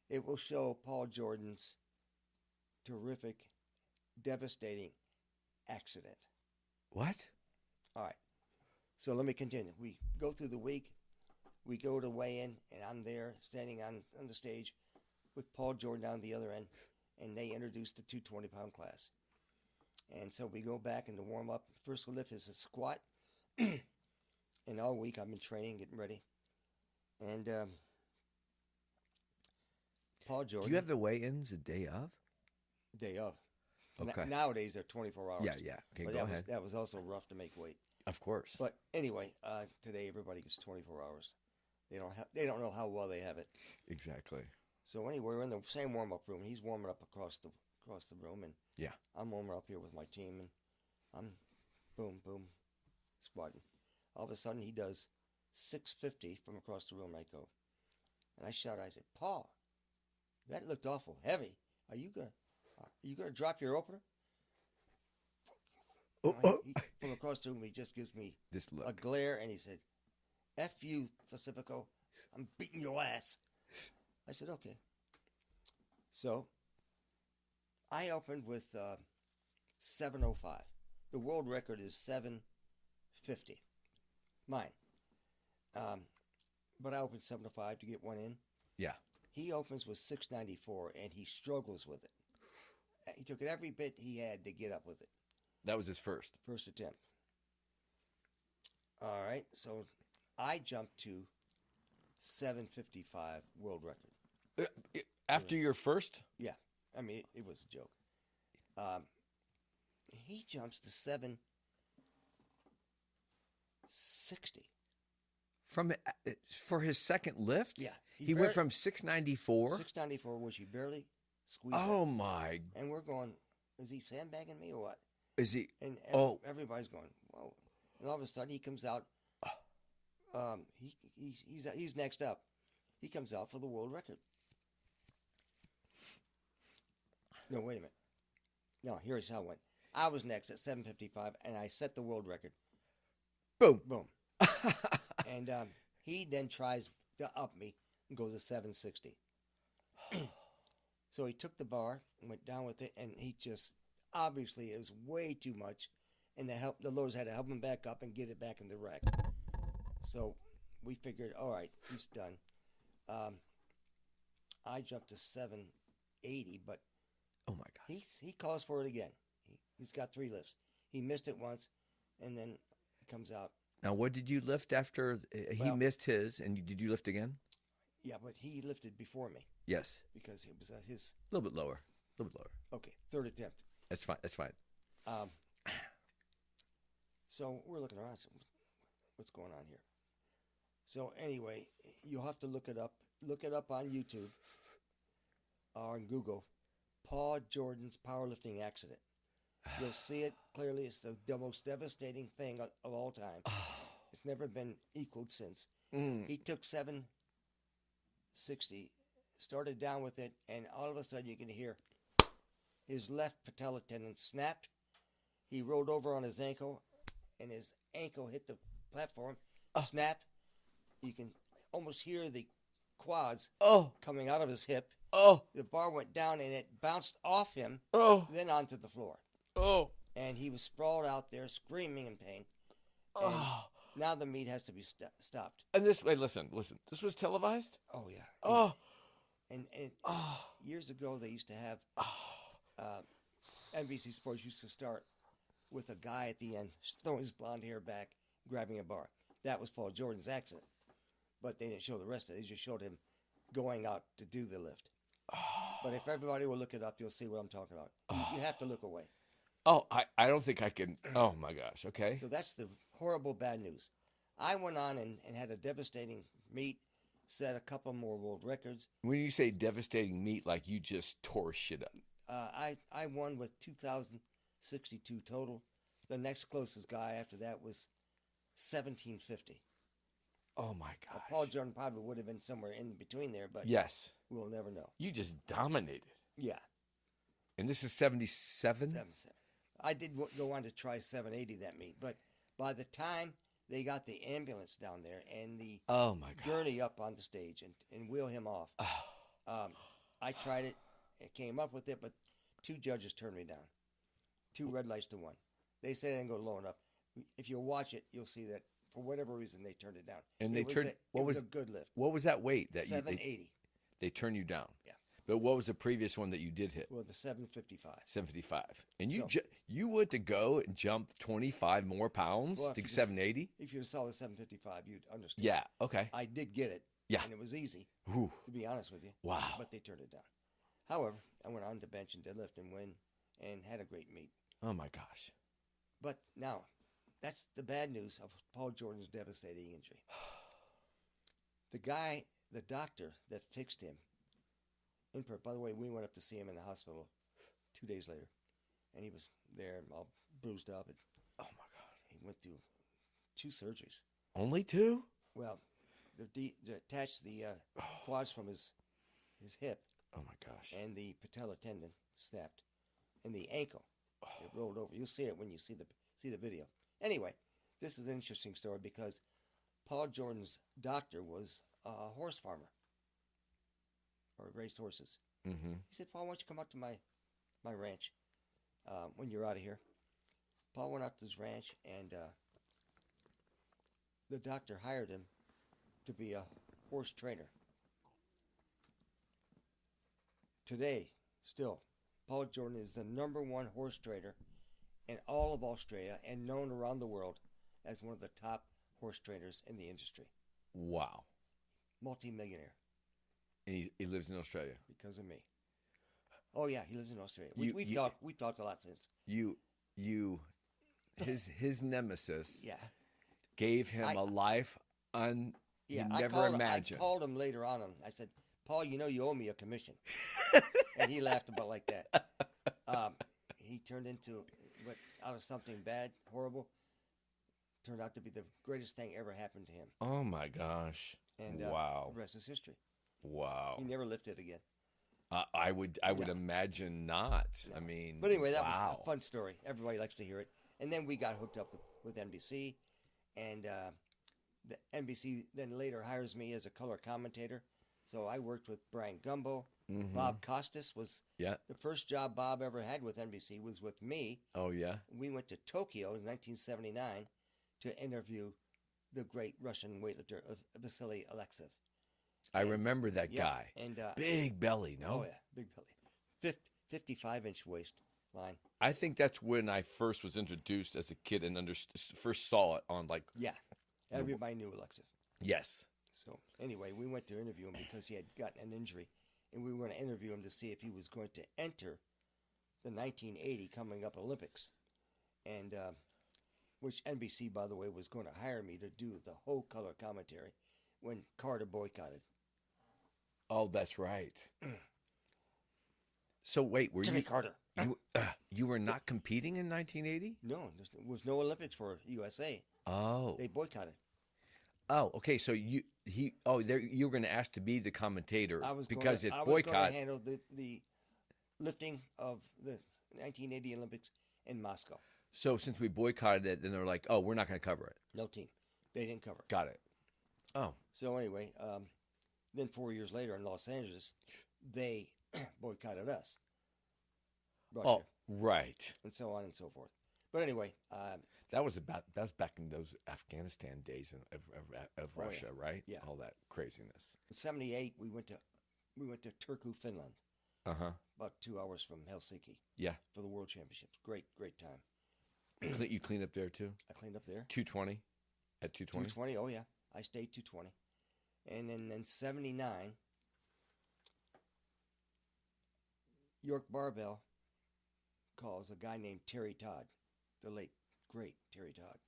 it will show Paul Jordan's terrific, devastating accident. What? All right. So let me continue. We go through the week. We go to weigh-in, and I'm there standing on the stage with Paul Jordan down the other end, and they introduce the 220-pound class. And so we go back and the warm-up. First lift is a squat. And all week I've been training, getting ready. And Paul Jordan. Do you have the weigh-ins a day of? Day of. Okay. Nowadays they're 24 hours. Yeah. Okay, but go ahead. that was also rough to make weight. Of course. But anyway, today everybody gets 24 hours. They don't know how well they have it. Exactly. So anyway, we're in the same warm-up room. He's warming up across the room, and Yeah. I'm warming up here with my team, and I'm boom, boom, squatting. All of a sudden, he does 650 from across the room. I go, and I shout. I said, "Paul, that looked awful heavy. Are you gonna drop your opener?" From across the room, he just gives me This look. a glare, and he said, "F you, Pacifico. I'm beating your ass." I said, "Okay." So I opened with 7:05. The world record is 7:50. Mine. But I opened 7:05 to get one in. Yeah. He opens with 6:94, and he struggles with it. He took it every bit he had to get up with it. That was his first. First attempt. All right, so I jumped to 7:55 world record. After your first? Yeah, I mean, it was a joke. He jumps to 7:60. For his second lift? Yeah. He went from 694? 694, which he barely squeezed Oh, out. my. And we're going, is he sandbagging me or what? Is he? And everybody's going, whoa. And all of a sudden, he comes out. He's next up. He comes out for the world record. No, wait a minute. No, here's how it went. I was next at 7:55, and I set the world record. Boom. Boom. And he then tries to up me and goes to 7:60. So he took the bar and went down with it, and he just, obviously, it was way too much, and the loaders had to help him back up and get it back in the rack. So we figured, all right, he's done. I jumped to 780, but Oh, my God. he calls for it again. He's got 3 lifts. He missed it once, and then it comes out. Now, what did you lift after he missed his, and did you lift again? Yeah, but he lifted before me Yes. because it was his, A little bit lower. okay, 3rd attempt. That's fine. So we're looking around. What's going on here? So anyway, you'll have to look it up. Look it up on YouTube or on Google. Paul Jordan's powerlifting accident. You'll see it clearly. It's the most devastating thing of all time. It's never been equaled since. He took 760, started down with it, and all of a sudden you can hear his left patella tendon snapped. He rolled over on his ankle, and his ankle hit the platform, snapped. You can almost hear the quads coming out of his hip. The bar went down, and it bounced off him, then onto the floor. And he was sprawled out there, screaming in pain. And now the meet has to be stopped. And listen. This was televised? Oh, yeah. And years ago, they used to have NBC Sports used to start with a guy at the end throwing his blonde hair back, grabbing a bar. that was Paul Jordan's accident. But they didn't show the rest of it. They just showed him going out to do the lift. But if everybody will look it up, you'll see what I'm talking about. You have to look away. Oh, I don't think I can. Oh, my gosh. Okay. So that's the horrible bad news. I went on and had a devastating meet, set a couple more world records. When you say devastating meet, like you just tore shit up. I won with 2,062 total. The next closest guy after that was 1,750. Oh, my gosh. Paul Jordan probably would have been somewhere in between there, but yes, we'll never know. You just dominated. Yeah. And this is 77? 77. I did go on to try 780 that meet, but by the time they got the ambulance down there and the gurney up on the stage and wheel him off, I tried it and came up with it, but 2 judges turned me down. 2 red lights to 1. They said I didn't go low enough. If you watch it, you'll see that for whatever reason they turned it down. And it was a good lift. What was that weight that 780? They turned you down. Yeah. But what was the previous one that you did hit? Well, the 755. 755. And you went to go and jump 25 more pounds to 780? If you saw the 755, you'd understand. Yeah, okay. I did get it. Yeah. And it was easy, Whew. to be honest with you. Wow. But they turned it down. However, I went on to bench and deadlift and win and had a great meet. Oh, my gosh. But now, that's the bad news of Paul Jordan's devastating injury. The doctor that fixed him, by the way, we went up to see him in the hospital 2 days later, and he was there all bruised up. And, oh, my God. He went through 2 surgeries. Only 2? Well, they attached the quads from his hip. Oh, my gosh. And the patella tendon snapped. And the ankle, it rolled over. You'll see it when you see the video. Anyway, this is an interesting story because Paul Jordan's doctor was a horse farmer or raised horses. Mm-hmm. He said, Paul, why don't you come out to my ranch when you're out of here? Paul went out to his ranch, and the doctor hired him to be a horse trainer. Today, still, Paul Jordan is the #1 horse trainer in all of Australia and known around the world as one of the top horse trainers in the industry. Wow. Multi-millionaire. And he lives in Australia. Because of me. Oh, yeah, he lives in Australia. We've talked a lot since. His nemesis yeah. gave him a life you never imagined. I called him later on, and I said, Paul, you owe me a commission. And he laughed about like that. He turned out of something bad, horrible, turned out to be the greatest thing ever happened to him. Oh, my gosh. And wow. The rest is history. Wow. He never lifted again. I would imagine not. No. I mean, but anyway, that was a fun story. Everybody likes to hear it. And then we got hooked up with NBC, and the NBC then later hires me as a color commentator. So I worked with Brian Gumbo. Mm-hmm. Bob Costas was the first job Bob ever had with NBC was with me. Oh, yeah? We went to Tokyo in 1979 to interview the great Russian weightlifter Vasily Alexeyev. I remember that guy. And big belly, no? Oh, yeah, big belly. 55-inch waistline. I think that's when I first was introduced as a kid and first saw it on like... Yeah, everybody knew Alexeyev. Yes. So anyway, we went to interview him because he had gotten an injury, and we were going to interview him to see if he was going to enter the 1980 coming up Olympics, and which NBC, by the way, was going to hire me to do the whole color commentary when Carter boycotted. Oh, that's right. So wait, were Jimmy Carter? You were not competing in 1980? No, there was no Olympics for USA. Oh, they boycotted. Oh, okay. So you were going to ask to be the commentator because it's boycott. I was going to handle the lifting of the 1980 Olympics in Moscow. So since we boycotted it, then they're like, oh, we're not going to cover it. No team. They didn't cover it. Got it. Oh. So anyway, then 4 years later in Los Angeles, they boycotted us. Russia, oh, right. And so on and so forth. But anyway, that was back in those Afghanistan days of Russia, right? Yeah. All that craziness. In '78, we went to Turku, Finland. About 2 hours from Helsinki. Yeah. For the World Championships. Great time. You clean up there too? I cleaned up there. 220. At 220? 220, oh yeah. I stayed 220. And then in 79, York Barbell calls a guy named Terry Todd, the late, great Terry Todd.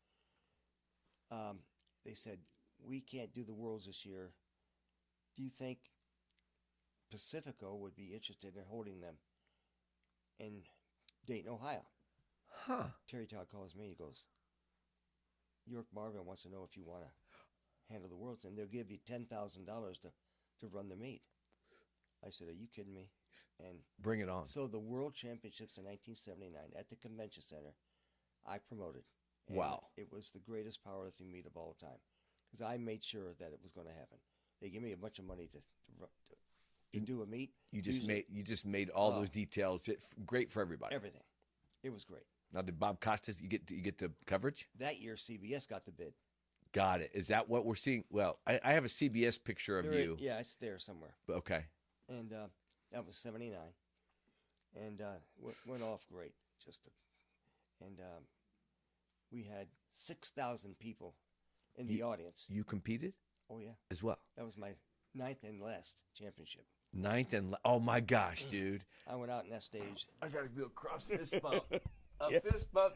They said, we can't do the Worlds this year. Do you think Pacifico would be interested in holding them in Dayton, Ohio? Huh. Terry Todd calls me. He goes, York Barbell wants to know if you want to handle the Worlds, and they'll give you $10,000 to run the meet. I said, are you kidding me? And bring it on. So the World Championships in 1979 at the Convention Center, I promoted. And wow. It was the greatest powerlifting meet of all time because I made sure that it was going to happen. They gave me a bunch of money to do a meet. You just made all those details great for everybody. Everything. It was great. Now, did Bob Costas, you get the coverage? That year, CBS got the bid. Got it. Is that what we're seeing? Well, I have a CBS picture of you. Yeah, it's there somewhere. Okay. And that was 79. And went off great. We had 6,000 people in the audience. You competed? Oh, yeah. As well? That was my 9th and last championship. 9th and oh, my gosh, dude. I went out on that stage. I got to do a cross fist bump. Fist bump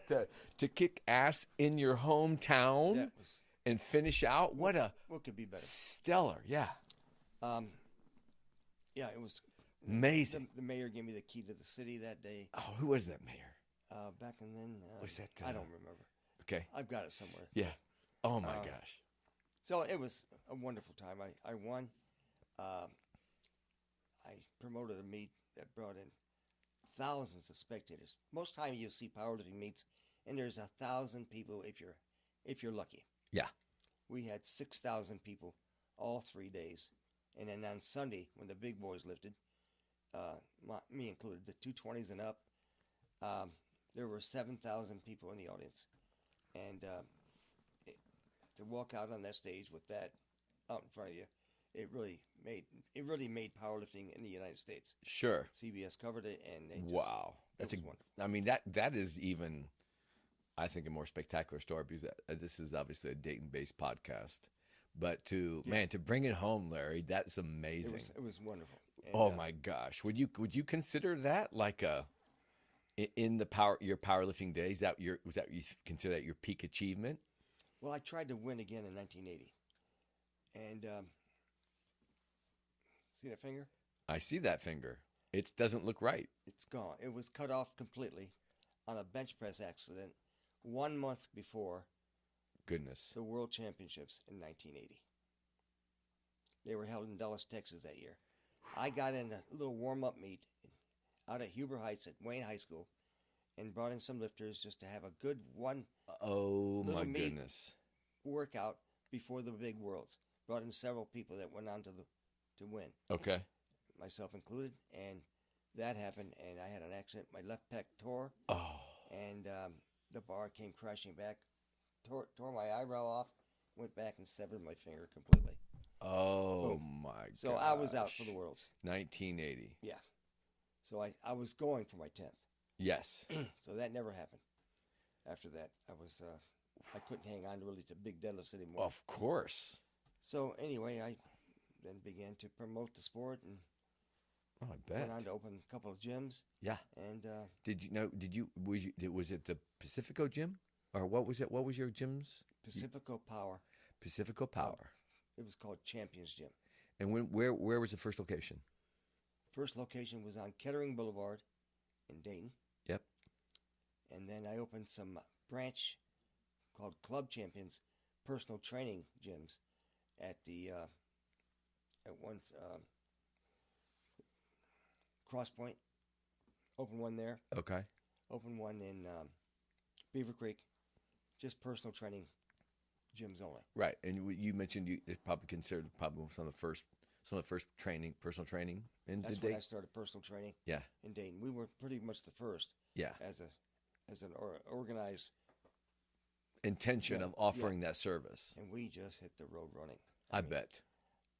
to kick ass in your hometown and finish out. What could be better? Stellar, yeah. Yeah, it was amazing. The mayor gave me the key to the city that day. Oh, who was that mayor? Back and then. Was that? I don't remember. Okay. I've got it somewhere. Yeah. Oh, my gosh. So it was a wonderful time. I won. I promoted a meet that brought in thousands of spectators. Most time you'll see powerlifting meets, and there's 1,000 people if you're lucky. Yeah. We had 6,000 people all 3 days, and then on Sunday when the big boys lifted, me included, the 220s and up, there were 7,000 people in the audience, and to walk out on that stage with that out in front of you, it really made powerlifting in the United States. Sure. CBS covered it, and they wow, that's wonderful. I mean, that is even, I think, a more spectacular story because this is obviously a Dayton-based podcast, but to bring it home, Larry, that's amazing. It was wonderful. And, oh my gosh, would you consider that like in your powerlifting days? Was that you consider that your peak achievement? Well, I tried to win again in 1980, and see that finger? I see that finger. It doesn't look right. It's gone. It was cut off completely on a bench press accident 1 month before goodness the World Championships in 1980. They were held in Dallas, Texas that year. I got in a little warm-up meet out at Huber Heights at Wayne High School and brought in some lifters just to have a good my goodness workout before the big Worlds. Brought in several people that went on to win. Okay. Myself included, and that happened, and I had an accident. My left pec tore, and the bar came crashing back, tore my eyebrow off, went back and severed my finger completely. Oh, boom. My God. So I was out for the Worlds. 1980. Yeah. So I was going for my 10th. Yes. So that never happened. After that, I couldn't hang on really to big deadlifts anymore. Of course. So anyway, I then began to promote the sport and I bet. went on to open a couple of gyms. Yeah. And was it the Pacifico gym? Or what was it? What was your gym's? Pacifico Power. Pacifico Power. It was called Champions Gym. And where was the first location? First location was on Kettering Boulevard in Dayton. Yep. And then I opened some branch called Club Champions personal training gyms at Cross Point. Opened one there. Okay. Opened one in Beaver Creek. Just personal training gyms only. Right, and you mentioned it's probably considered some of the first personal training in That's Dayton. when I started personal training. Yeah. In Dayton, we were pretty much the first. Yeah. As an organized intention of offering that service. And we just hit the road running. I bet.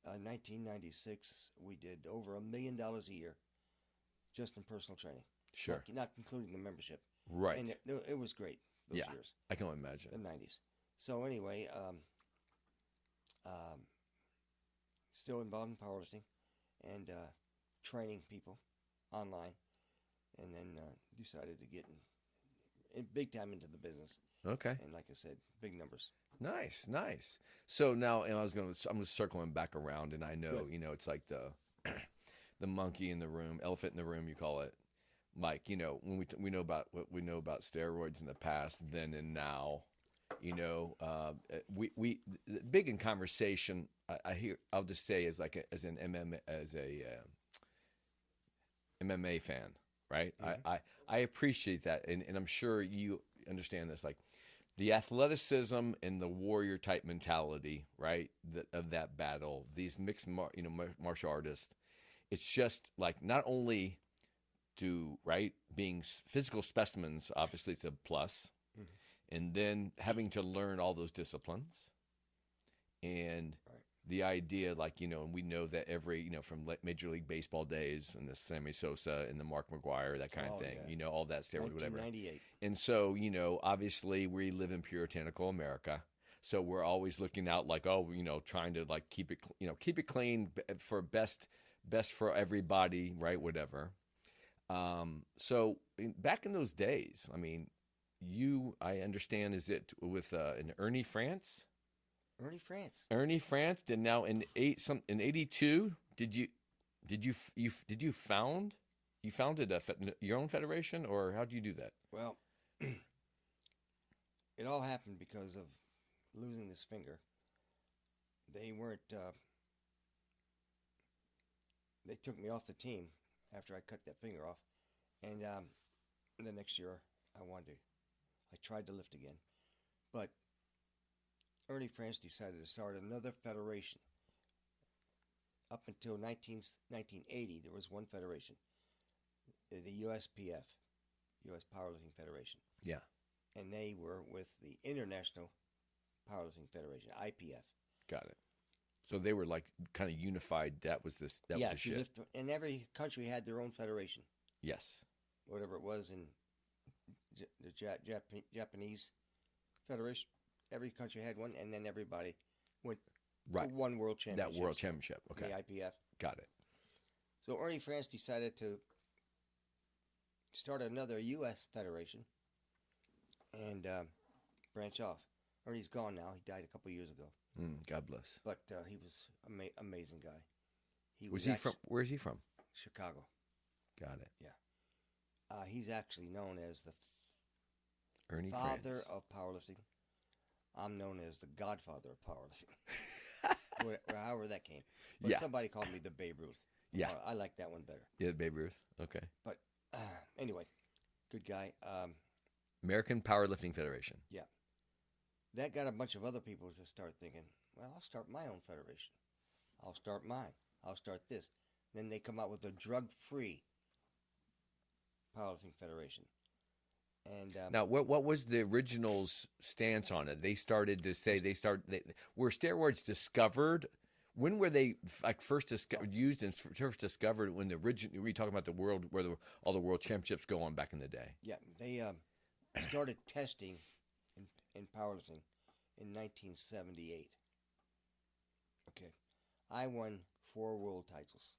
1996, we did over $1 million a year, just in personal training. Sure. Not including the membership. Right. And it was great those years. I can only imagine. The 90s. So anyway, still involved in powerlifting and training people online, and then decided to get in big time into the business. Okay. And like I said, big numbers. Nice, nice. So now, and I'm just circling back around, and I know, Good. it's like the monkey in the room, elephant in the room, you call it. Like, when we know about what we know about steroids in the past, then and now, we big in conversation. I hear. I'll just say as an MMA fan, right? Mm-hmm. I appreciate that, and I'm sure you understand this. Like the athleticism and the warrior type mentality, right? Of that battle, these mixed martial artists. It's just like not only being physical specimens, obviously it's a plus, and then having to learn all those disciplines, and the idea, and we know that every, from Major League Baseball days and the Sammy Sosa and the Mark McGwire, that kind of thing, yeah. all that steroid, whatever. 1998. And so, obviously we live in puritanical America. So we're always looking out trying to keep it clean for best for everybody, right? Whatever. So back in those days, I mean, I understand, is it with in Ernie France? Ernie France did now in 82. You founded your own federation, or how do you do that? Well, it all happened because of losing this finger. They weren't. They took me off the team after I cut that finger off, and the next year I tried to lift again, but Ernie France decided to start another federation. Up until 1980, there was one federation, the USPF, U.S. Powerlifting Federation. Yeah. And they were with the International Powerlifting Federation, IPF. Got it. So they were kind of unified. That was the shit. And every country had their own federation. Yes. Whatever it was in the Japanese federation. Every country had one, and then everybody went to one world championship. That world championship, okay. The IPF. Got it. So Ernie France decided to start another U.S. federation and branch off. Ernie's gone now. He died a couple years ago. God bless. But he was an amazing guy. Where is he from? Chicago. Got it. Yeah. He's actually known as the Ernie father France. of powerlifting. I'm known as the godfather of powerlifting. However that came. But somebody called me the Babe Ruth. Yeah. I like that one better. Yeah, Babe Ruth. Okay. But anyway, good guy. American Powerlifting Federation. Yeah. That got a bunch of other people to start thinking, well, I'll start my own federation. I'll start mine. I'll start this. Then they come out with a drug-free powerlifting federation. And now, what was the original's stance on it? They started to say were steroids discovered? When were they first used and first discovered? When were you talking about the world where all the world championships go on back in the day? Yeah, they started testing in powerlifting in 1978. Okay, I won 4 world titles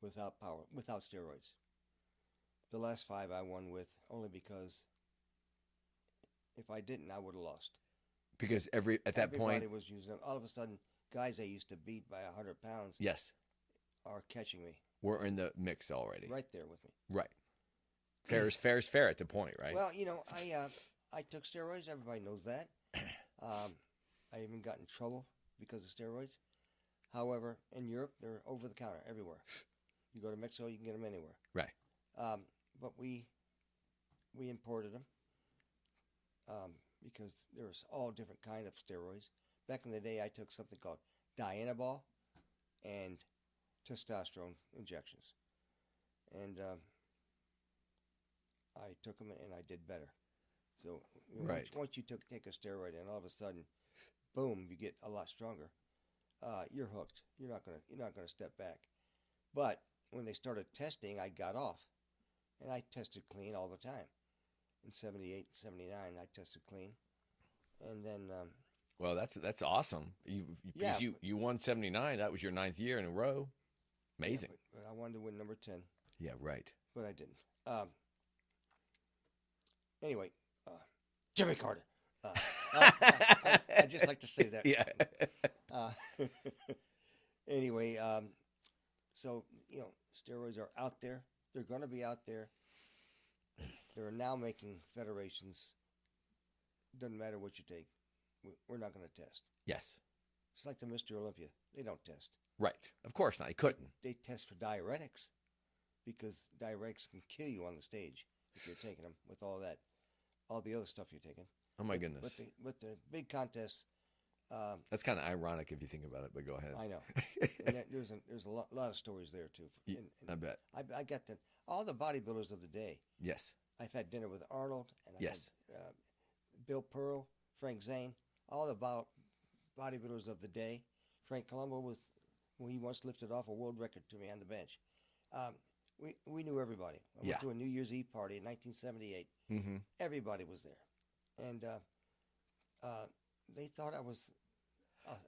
without steroids. The last 5 I won with only because if I didn't, I would have lost. Because everybody was using them. All of a sudden, guys I used to beat by 100 pounds, yes, are catching me. We're in the mix already. Right there with me. Right. Fair is fair at the point, right? Well, I took steroids. Everybody knows that. I even got in trouble because of steroids. However, in Europe, they're over the counter everywhere. You go to Mexico, you can get them anywhere. Right. But we imported them because there was all different kind of steroids. Back in the day, I took something called Dianabol and testosterone injections, and I took them and I did better. So once you take a steroid and all of a sudden, boom, you get a lot stronger. You're hooked. You're not gonna step back. But when they started testing, I got off. And I tested clean all the time. In 78, 79, I tested clean. And then well, that's awesome. You won 79. That was your 9th year in a row. Amazing. But I wanted to win number 10. Yeah, right. But I didn't. Anyway, Jimmy Carter. I just like to say that. Yeah. Anyway, so, steroids are out there. They're going to be out there. They're now making federations. Doesn't matter what you take. We're not going to test. Yes. It's like the Mr. Olympia. They don't test. Right. Of course not. He couldn't. They test for diuretics because diuretics can kill you on the stage if you're taking them with all the other stuff you're taking. Oh, my goodness. With the big contests. That's kind of ironic if you think about it, but go ahead. I know. And there's a lot of stories there, too. I bet. I got all the bodybuilders of the day. Yes. I've had dinner with Arnold. And yes. Had, Bill Pearl, Frank Zane, all the bodybuilders of the day. Frank Colombo he once lifted off a world record to me on the bench. We knew everybody. I went to a New Year's Eve party in 1978. Mm-hmm. Everybody was there. And they thought I was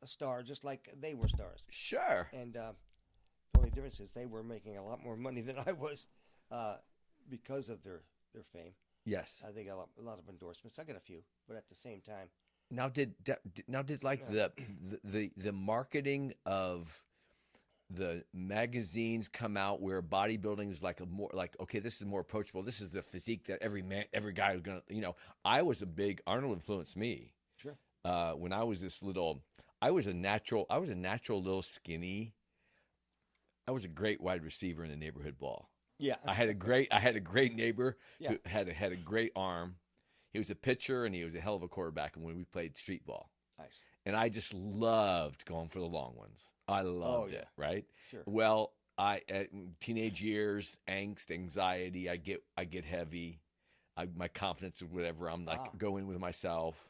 a star, just like they were stars. Sure. And the only difference is they were making a lot more money than I was because of their fame. Yes. They got a lot of endorsements. I got a few, but at the same time. Now did like the marketing of the magazines come out where bodybuilding is like okay, this is more approachable. This is the physique that every guy is gonna. I was a big Arnold influenced me. Sure. When I was I was a natural little skinny. I was a great wide receiver in the neighborhood ball. Yeah. I had a great neighbor who had a great arm. He was a pitcher and he was a hell of a quarterback when we played street ball. Nice. And I just loved going for the long ones. I loved it, right? Sure. Well, teenage years, angst, anxiety, I get heavy. My confidence or whatever, I'm like go in with myself.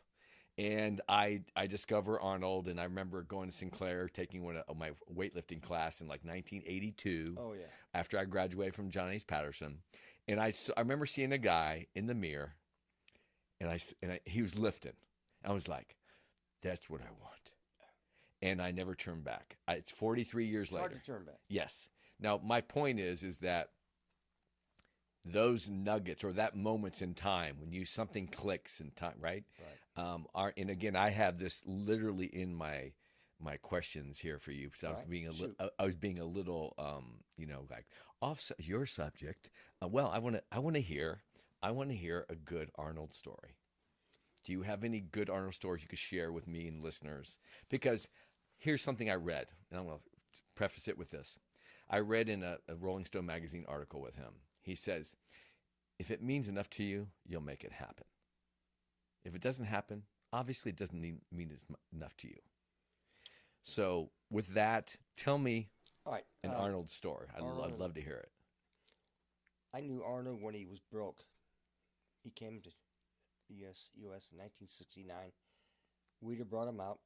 And I discover Arnold, and I remember going to Sinclair, taking one of my weightlifting class in like 1982. Oh yeah. After I graduated from John H. Patterson, and I remember seeing a guy in the mirror, and he was lifting. I was like, that's what I want, and I never turned back. It's 43 years later. It's hard to turn back. Yes. Now my point is that those nuggets or that moments in time when something clicks in time, right? Right. And again, I have this literally in my questions here for you because I was being a little like off your subject. Well, I want to hear a good Arnold story. Do you have any good Arnold stories you could share with me and listeners? Because here's something I read, and I'm going to preface it with this. I read in a Rolling Stone magazine article with him. He says, if it means enough to you, you'll make it happen. If it doesn't happen, obviously it doesn't mean it's enough to you. So with that, tell me an Arnold story. I'd love to hear it. I knew Arnold when he was broke. He came to the U.S. in 1969. Weider brought him out.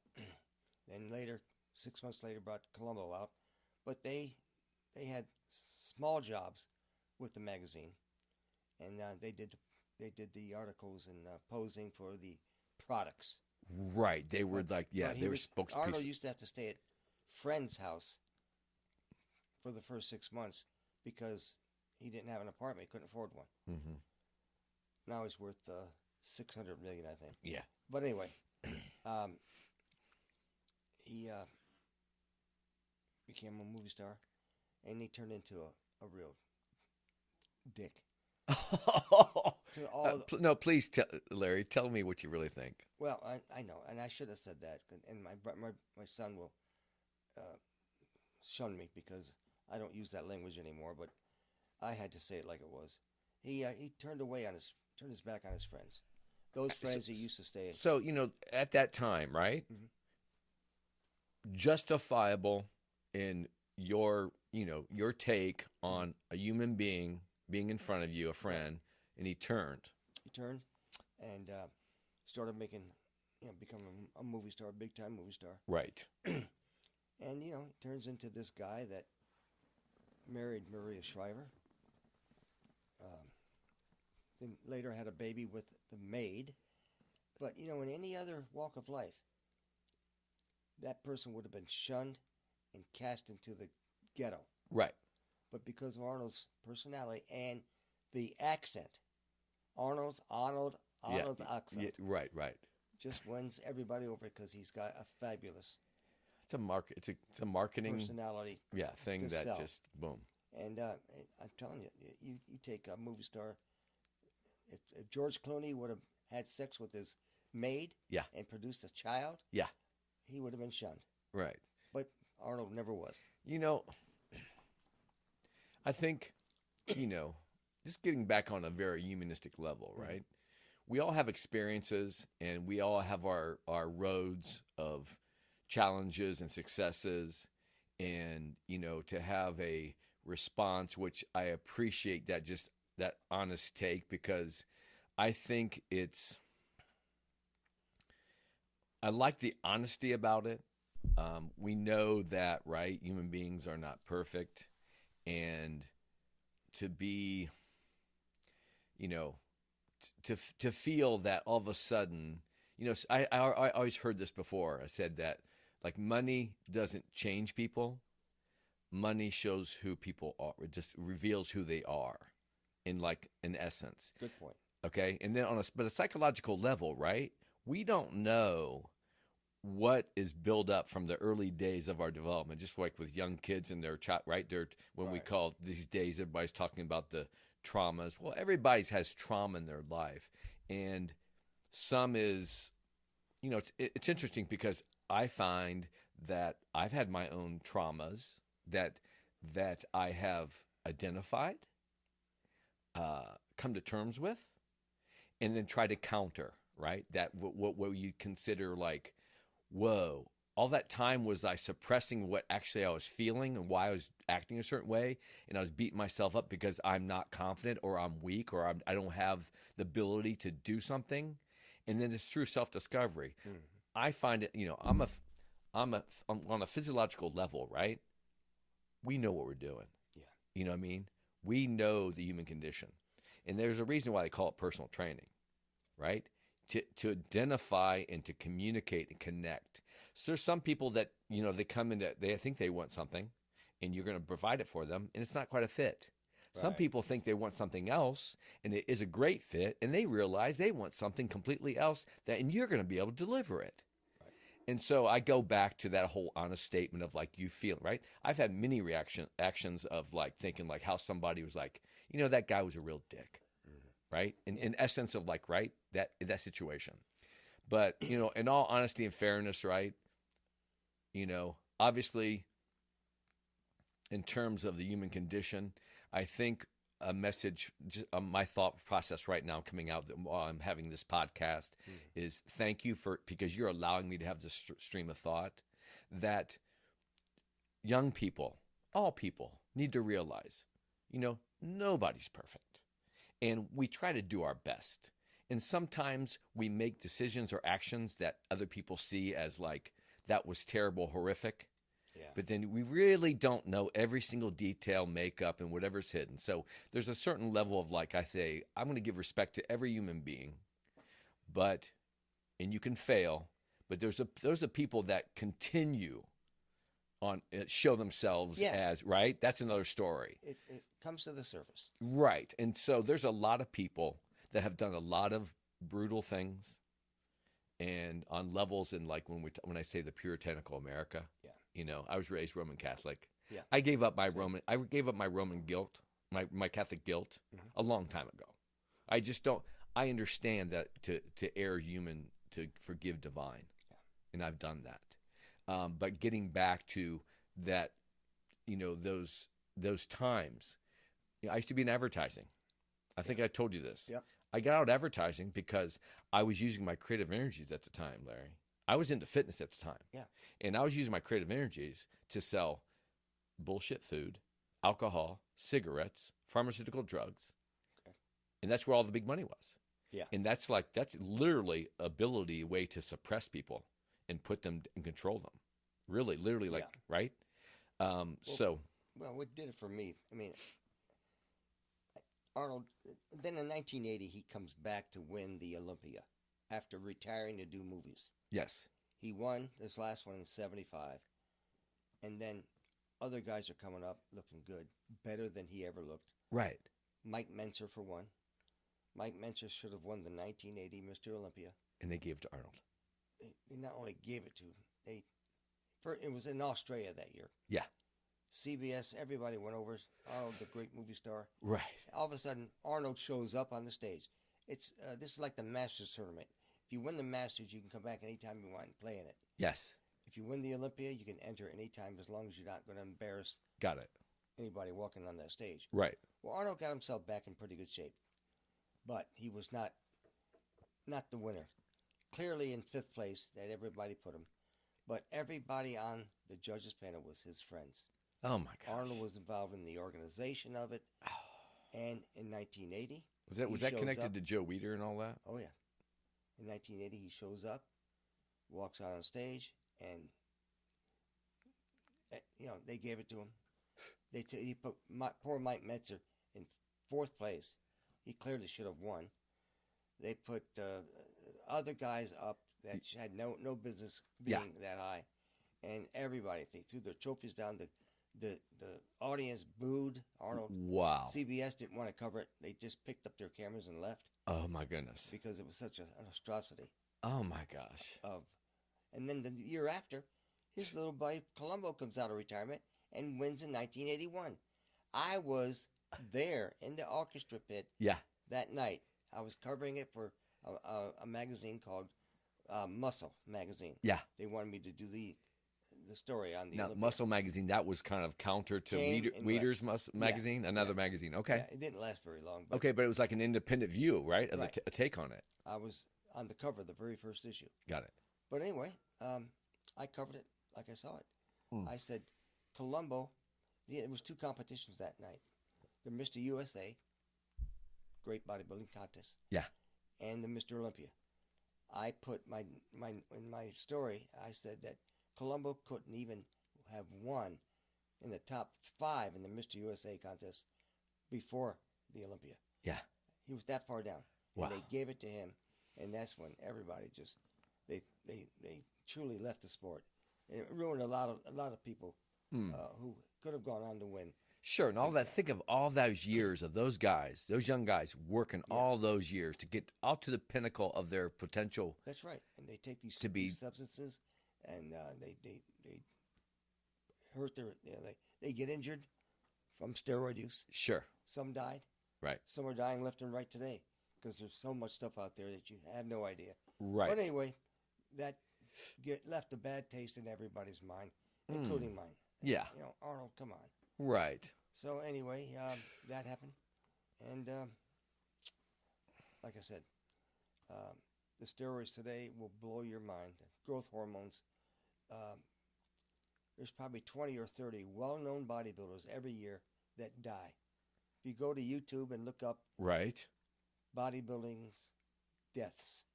Then later, 6 months later, brought Colombo out. But they had small jobs with the magazine, and they did the articles and posing for the products. Right, they were they were spokespeople. Arnold used to have to stay at friend's house for the first 6 months because he didn't have an apartment. He couldn't afford one. Mm-hmm. Now he's worth $600 million, I think. Yeah. But anyway, he became a movie star, and he turned into a real dick. No, please, Larry, tell me what you really think. Well, I know, and I should have said that, and my son will shun me because I don't use that language anymore. But I had to say it like it was. He turned his back on his friends, those friends he used to stay. So at that time, right? Mm-hmm. Justifiable in your take on a human being in front of you, a friend, and he turned. He turned and started becoming a movie star, big time movie star. Right. And turns into this guy that married Maria Shriver. Then later had a baby with the maid. But, you know, in any other walk of life, that person would have been shunned and cast into the ghetto. Right. But because of Arnold's personality and the accent, Arnold's accent. Yeah, right. Just wins everybody over because he's got a fabulous It's a it's a marketing personality. thing to that sell. just boom. And I'm telling you, you take a movie star. If George Clooney would have had sex with his maid, Yeah. and produced a child, Yeah. he would have been shunned. Right. But Arnold never was. You know, I think, you know, just getting back on a very humanistic level, right? We all have experiences and we all have our roads of challenges and successes, and, you know, to have a response, which I appreciate that honest take, because I think I like the honesty about it. We know that, right? Human beings are not perfect, and to be, you know, to feel that all of a sudden, you know, I always heard this before. I said that, like, money doesn't change people. Money shows who people are. It just reveals who they are, in essence. Good point. Okay, and then but a psychological level, right? We don't know what is built up from the early days of our development, just like with young kids and their child, right? We call these days, everybody's talking about the traumas. Well, everybody has trauma in their life, and some is, you know, it's interesting because I find that I've had my own traumas that I have identified, come to terms with, and then try to counter, right? That what you consider like, whoa, all that time was I suppressing what actually I was feeling and why I was acting a certain way, and I was beating myself up because I'm not confident, or I'm weak, or I don't have the ability to do something. And then it's through self-discovery. Mm-hmm. I find it, you know, I'm on a physiological level, right? We know what we're doing. Yeah. You know what I mean? We know the human condition. And there's a reason why they call it personal training, right? To identify and to communicate and connect. So there's some people that, you know, they come in that they think they want something, and you're going to provide it for them, and it's not quite a fit. Right. Some people think they want something else, and it is a great fit, and they realize they want something completely else, and you're going to be able to deliver it. Right. And so I go back to that whole honest statement of, like, you feel, right? I've had many actions of, like, thinking, like, how somebody was like, you know, that guy was a real dick. Right? In essence of, like, right, that situation. But, you know, in all honesty and fairness, right, you know, obviously in terms of the human condition, I think a message, my thought process right now coming out while I'm having this podcast is thank you because you're allowing me to have this stream of thought, that young people, all people, need to realize, you know, nobody's perfect. And we try to do our best. And sometimes we make decisions or actions that other people see as, like, that was terrible, horrific. Yeah. But then we really don't know every single detail, makeup, and whatever's hidden. So there's a certain level of, like, I say, I'm going to give respect to every human being. And you can fail, but those are people that continue on, show themselves as, right? That's another story. It comes to the surface. Right. And so there's a lot of people that have done a lot of brutal things, and on levels, in, like, when I say the puritanical America, you know, I was raised Roman Catholic. Yeah. I gave up my Roman guilt, my Catholic guilt a long time ago. I just don't, I understand that to err is human, to forgive divine. Yeah. And I've done that. But getting back to that, you know, those times, you know, I used to be in advertising. I think I told you this. Yep. I got out of advertising because I was using my creative energies at the time, Larry. I was into fitness at the time. Yeah. And I was using my creative energies to sell bullshit food, alcohol, cigarettes, pharmaceutical drugs. Okay. And that's where all the big money was. Yeah. And that's literally a way to suppress people and put them and control them. Really, literally, like, right? Well, what did it for me? I mean, Arnold, then in 1980, he comes back to win the Olympia. after retiring to do movies. Yes. He won this last one in 75. And then other guys are coming up looking good, better than he ever looked. Right. Mike Menser for one. Mike Menser should have won the 1980 Mr. Olympia. And they gave it to Arnold. They not only gave it to him, it was in Australia that year. Yeah. CBS, everybody went over. Arnold, the great movie star. Right. All of a sudden, Arnold shows up on the stage. This is like the Masters tournament. If you win the Masters, you can come back anytime you want and play in it. Yes. If you win the Olympia, you can enter anytime as long as you're not going to embarrass Got it. anybody walking on that stage. Right. Well, Arnold got himself back in pretty good shape, but he was not the winner. Clearly in fifth place that everybody put him, but everybody on the judges panel was his friends. Oh my gosh. Arnold was involved in the organization of it, and in 1980, was that connected to Joe Weider and all that? Oh yeah, in 1980 he shows up, walks out on stage, and they gave it to him. He put poor Mike Metzer in fourth place. He clearly should have won. They put other guys up that had no business being that high, and everybody, they threw their trophies down. The audience booed Arnold. Wow. CBS didn't want to cover it. They just picked up their cameras and left. Oh my goodness. Because it was such an atrocity. Oh my gosh. And then the year after, his little buddy Colombo comes out of retirement and wins in 1981. I was there in the orchestra pit that night. I was covering it for a magazine called Muscle Magazine. Yeah. They wanted me to do the story on the Olympics. Muscle Magazine, that was kind of counter to Weider's Magazine, another magazine. Okay. Yeah, it didn't last very long. But but it was like an independent view, right? Of a take on it. I was on the cover of the very first issue. Got it. But anyway, I covered it like I saw it. I said, Colombo, it was two competitions that night. The Mr. USA, great bodybuilding contest. Yeah. And the Mr. Olympia. I put in my story, I said that Colombo couldn't even have won in the top 5 in the Mr. USA contest before the Olympia. Yeah. He was that far down. Wow. And they gave it to him, and that's when everybody just they truly left the sport. And it ruined a lot of people who could have gone on to win. Sure, and all that. Think of all those years of those guys, those young guys working all those years to get out to the pinnacle of their potential. That's right, and they take these substances, and they hurt their. They get injured from steroid use. Sure, some died. Right, some are dying left and right today because there's so much stuff out there that you have no idea. Right, but anyway, that left a bad taste in everybody's mind, including mine. Yeah, Arnold, come on. Right. So anyway, that happened, and like I said, the steroids today will blow your mind. Growth hormones. There's probably 20 or 30 well-known bodybuilders every year that die. If you go to YouTube and look up bodybuilding's deaths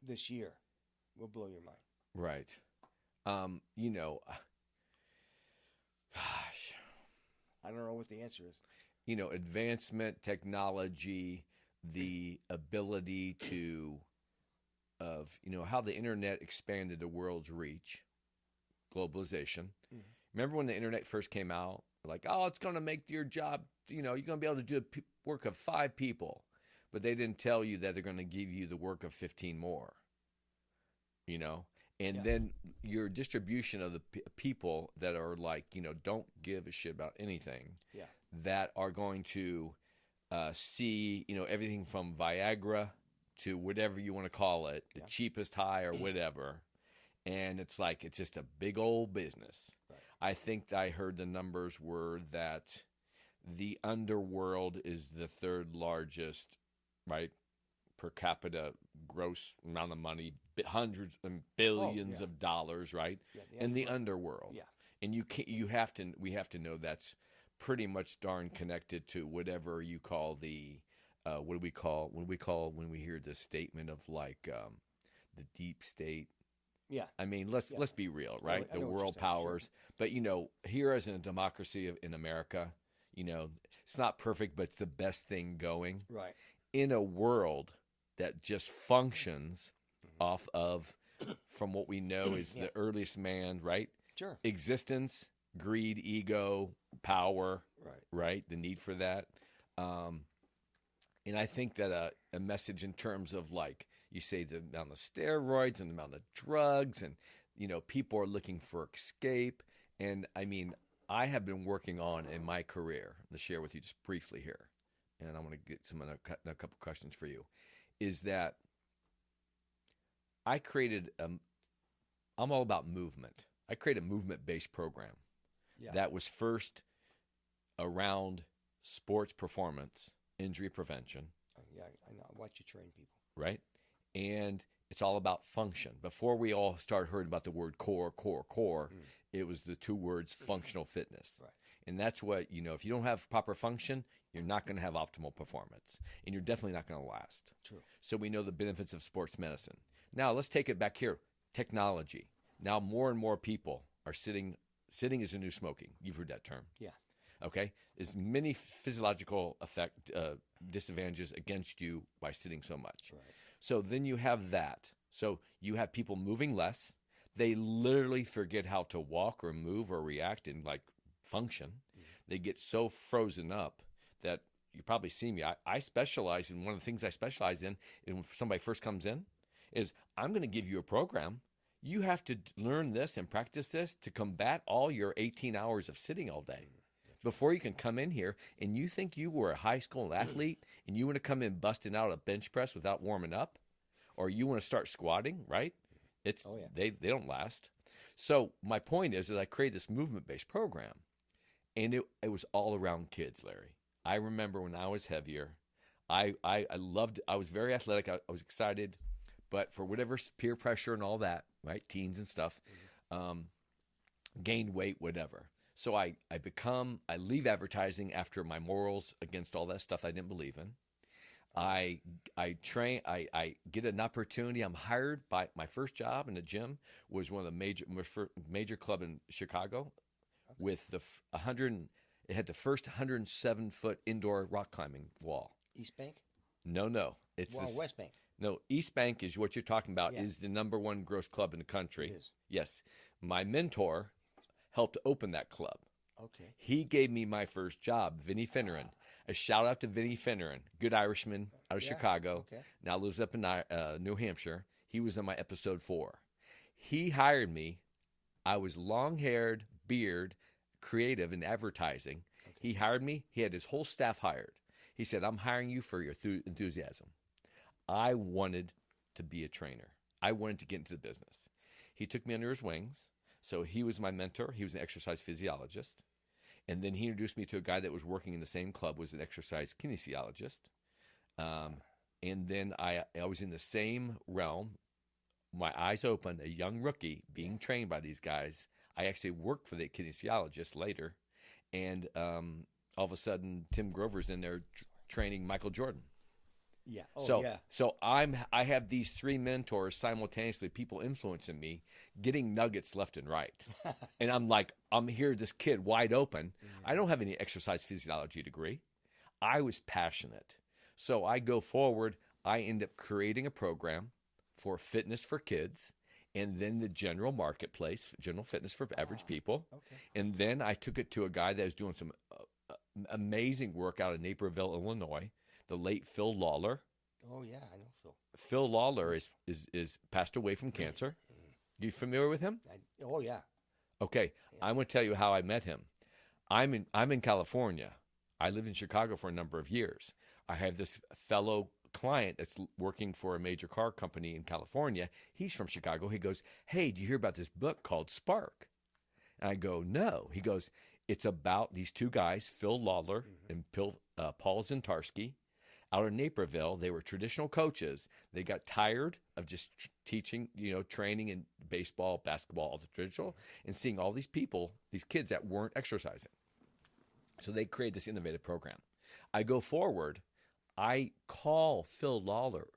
this year, will blow your mind. Right. Gosh. I don't know what the answer is. Advancement, technology, the ability how the internet expanded the world's reach, globalization. Mm-hmm. Remember when the internet first came out? Like, oh, it's going to make your job, you're going to be able to do the work of 5 people. But they didn't tell you that they're going to give you the work of 15 more, And then your distribution of the people that are like, don't give a shit about anything, that are going to see, everything from Viagra to whatever you want to call it, the cheapest high or whatever. And it's like, it's just a big old business. Right. I think I heard the numbers were that the underworld is the 3rd largest, right, per capita gross amount of money, hundreds and billions of dollars, right? Yeah, in the underworld. Yeah. And we have to know that's pretty much darn connected to whatever you call the when we hear the statement of like the deep state. Yeah. I mean, let's be real, right? The world powers. Sure. But here as in a democracy in America, it's not perfect, but it's the best thing going. Right. In a world that just functions off of, from what we know is the earliest man, right? Sure. Existence, greed, ego, power, right? The need for that. And I think that a message in terms of, like you say, the amount of steroids and the amount of drugs, and, you know, people are looking for escape. And I mean, I have been working on in my career, to share with you just briefly here, and I want to get a couple questions for you, is that I created, I'm all about movement. I created a movement-based program that was first around sports performance, injury prevention. Yeah, I know. I watch you train people. Right? And it's all about function. Before we all started hearing about the word core, it was the two words functional fitness. Right. And that's what, you know, if you don't have proper function, you're not going to have optimal performance. And you're definitely not going to last. True. So we know the benefits of sports medicine. Now, let's take it back here. Technology. Now, more and more people are sitting. Sitting is the new smoking. You've heard that term. Yeah. Okay? There's many physiological disadvantages against you by sitting so much. Right. So then you have that. So you have people moving less. They literally forget how to walk or move or react and, like, function. Mm-hmm. They get so frozen up that you probably see me. I specialize in, one of the things I specialize in when somebody first comes in, is I'm going to give you a program. You have to learn this and practice this to combat all your 18 hours of sitting all day. Before you can come in here and you think you were a high school athlete and you want to come in busting out a bench press without warming up, or you want to start squatting, right? It's they don't last. So my point is that I created this movement-based program, and it was all around kids, Larry. I remember when I was heavier, I was very athletic. I was excited, but for whatever peer pressure and all that, right, teens and stuff, gained weight, whatever. So I leave advertising after my morals against all that stuff I didn't believe in. I train, I get an opportunity. I'm hired by, my first job in the gym was one of the major club in Chicago with it had the first 107-foot indoor rock climbing wall. East Bank? No. It's West Bank. No, East Bank is what you're talking about, Yeah. is the #1 gross club in the country. It is. Yes. My mentor helped open that club. Okay. He gave me my first job, Vinny Finneran. A shout out to Vinny Finneran, good Irishman out of Chicago. Okay. Now lives up in New Hampshire. He was in my episode 4. He hired me. I was long-haired, beard, creative in advertising. Okay. He hired me. He had his whole staff hired. He said, I'm hiring you for your enthusiasm. I wanted to be a trainer. I wanted to get into the business. He took me under his wings. So he was my mentor. He was an exercise physiologist. And then he introduced me to a guy that was working in the same club, was an exercise kinesiologist. And then I was in the same realm. My eyes opened, a young rookie being trained by these guys. I actually worked for the kinesiologist later. And all of a sudden, Tim Grover's in there training Michael Jordan. Yeah. So I have these 3 mentors simultaneously, people influencing me, getting nuggets left and right. And I'm like, I'm here, this kid wide open. Mm-hmm. I don't have any exercise physiology degree. I was passionate. So I go forward. I end up creating a program for fitness for kids, and then the general marketplace, general fitness for average people. Okay. And then I took it to a guy that was doing some amazing work out of Naperville, Illinois. The late Phil Lawler. Oh yeah, I know Phil. Phil Lawler is passed away from cancer. You familiar with him? Oh yeah. Okay, yeah. I'm going to tell you how I met him. I'm in California. I lived in Chicago for a number of years. I have this fellow client that's working for a major car company in California. He's from Chicago. He goes, "Hey, do you hear about this book called Spark?" And I go, "No." He goes, "It's about these 2 guys, Phil Lawler and Paul Zintarski. Out of Naperville, they were traditional coaches. They got tired of just teaching, training in baseball, basketball, all the traditional, and seeing all these people, these kids that weren't exercising. So they created this innovative program. I go forward. I call Phil Lawler,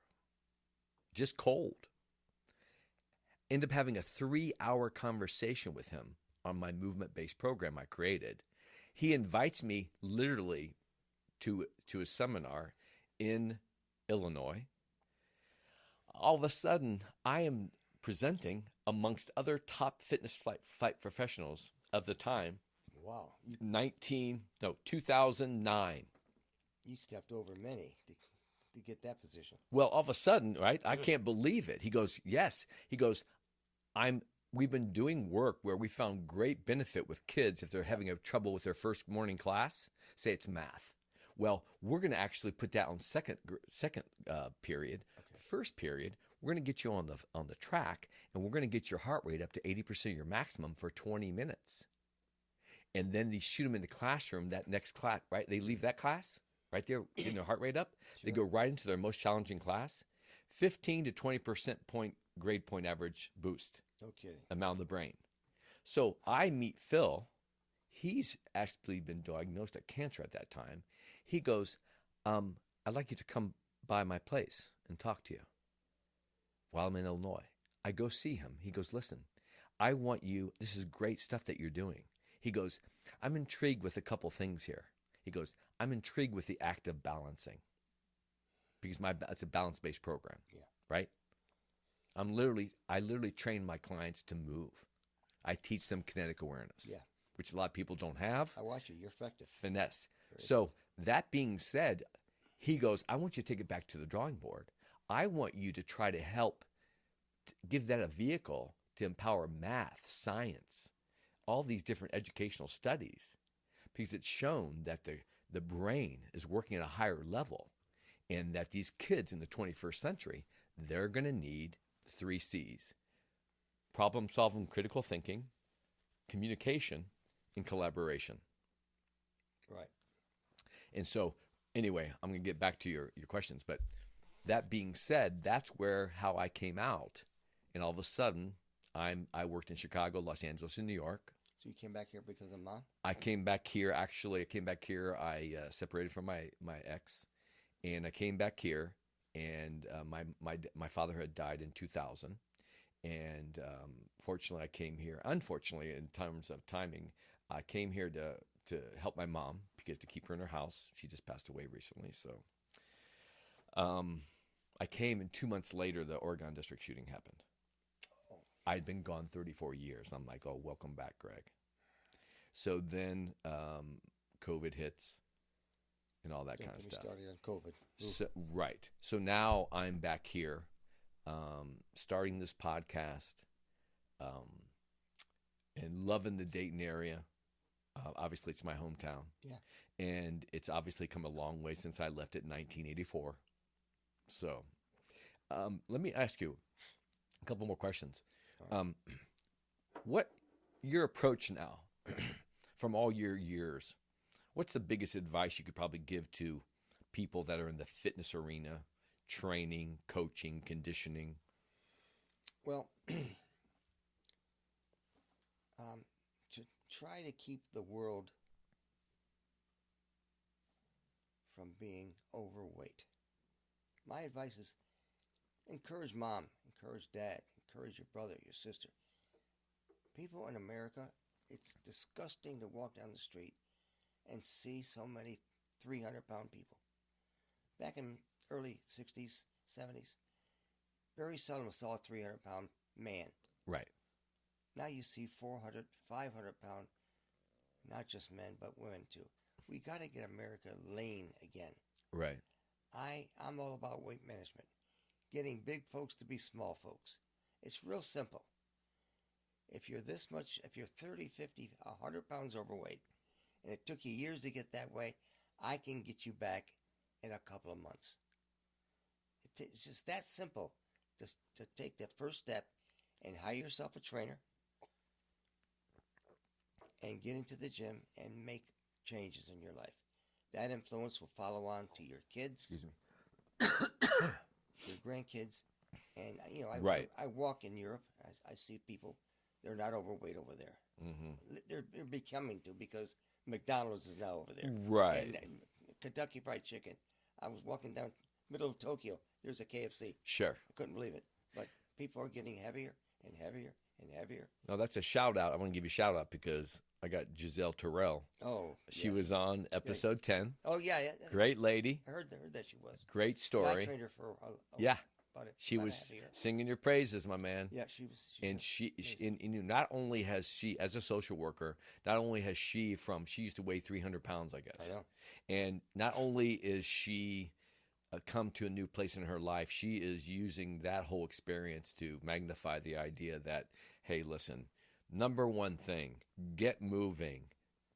just cold. End up having a 3-hour conversation with him on my movement-based program I created. He invites me literally to a seminar in Illinois. all of a sudden, I am presenting amongst other top fitness fight professionals of the time. Wow. 2009. You stepped over many to get that position. Well, all of a sudden, right? I can't believe it. He goes, yes. He goes, we've been doing work where we found great benefit with kids if they're having trouble with their first morning class. Say it's math. Well, we're going to actually put that on second period. Okay. First period, we're going to get you on the track, and we're going to get your heart rate up to 80% of your maximum for 20 minutes. And then they shoot them in the classroom, that next class, right? They leave that class right there, getting their heart rate up. Sure. They go right into their most challenging class. 15 to 20% grade point average boost. No kidding. Amount of the brain. So I meet Phil. He's actually been diagnosed with cancer at that time. He goes, I'd like you to come by my place and talk to you while I'm in Illinois. I go see him. He goes, listen, I want you, this is great stuff that you're doing. He goes, I'm intrigued with a couple things here. He goes, I'm intrigued with the active balancing because it's a balance-based program, right? I literally train my clients to move. I teach them kinetic awareness, which a lot of people don't have. I watch you. You're effective. Finesse. So that being said, he goes, I want you to take it back to the drawing board. I want you to try to help give that a vehicle to empower math, science, all these different educational studies, because it's shown that the brain is working at a higher level and that these kids in the 21st century, they're going to need 3 C's: problem solving, critical thinking, communication, and collaboration. Right. And so anyway, I'm going to get back to your questions, but that being said, that's how I came out. And all of a sudden, I worked in Chicago, Los Angeles, and New York. So you came back here because of Mom? I came back here. Actually, I came back here. I separated from my ex, and I came back here. And my father had died in 2000, and fortunately, I came here. Unfortunately, in terms of timing, I came here to help my mom because to keep her in her house. She just passed away recently, so I came, and 2 months later, the Oregon District shooting happened. I'd been gone 34 years. I'm like, oh, welcome back, Greg. So then COVID hits and all that kind of stuff. Started on COVID. So, right. So now I'm back here starting this podcast and loving the Dayton area. Obviously, it's my hometown. Yeah. And it's obviously come a long way since I left it in 1984. So let me ask you a couple more questions. What your approach now from all your years, what's the biggest advice you could probably give to people that are in the fitness arena, training, coaching, conditioning? Well, to try to keep the world from being overweight. My advice is encourage Mom, encourage Dad, encourage your brother, your sister. People in America, it's disgusting to walk down the street and see so many 300-pound people. Back in early 60s, 70s, very seldom saw a 300-pound man. Right. Now you see 400, 500-pound, not just men, but women too. We got to get America lean again. Right. I'm all about weight management. Getting big folks to be small folks. It's real simple. If you're this much, if you're 30, 50, 100 pounds overweight, and it took you years to get that way, I can get you back in a couple of months. It's just that simple. Just to take the first step and hire yourself a trainer and get into the gym and make changes in your life. That influence will follow on to your kids, your grandkids, and I walk in Europe. I see people; they're not overweight over there. Mm-hmm. They're becoming to because McDonald's is now over there. Right. And Kentucky Fried Chicken. I was walking down middle of Tokyo. There's a KFC. Sure. I couldn't believe it. But people are getting heavier and heavier and heavier. No, that's a shout out. I want to give you a shout out because I got Giselle Terrell. Oh, she was on episode 10. Oh, yeah. Great lady. I heard that she was. Great story. I trained her for yeah. She was singing your praises, my man. Yeah, she was. And she not only has she, as a social worker, not only has she used to weigh 300 pounds, I guess. I know. And not only is she come to a new place in her life, she is using that whole experience to magnify the idea that, hey, listen, number one thing, get moving,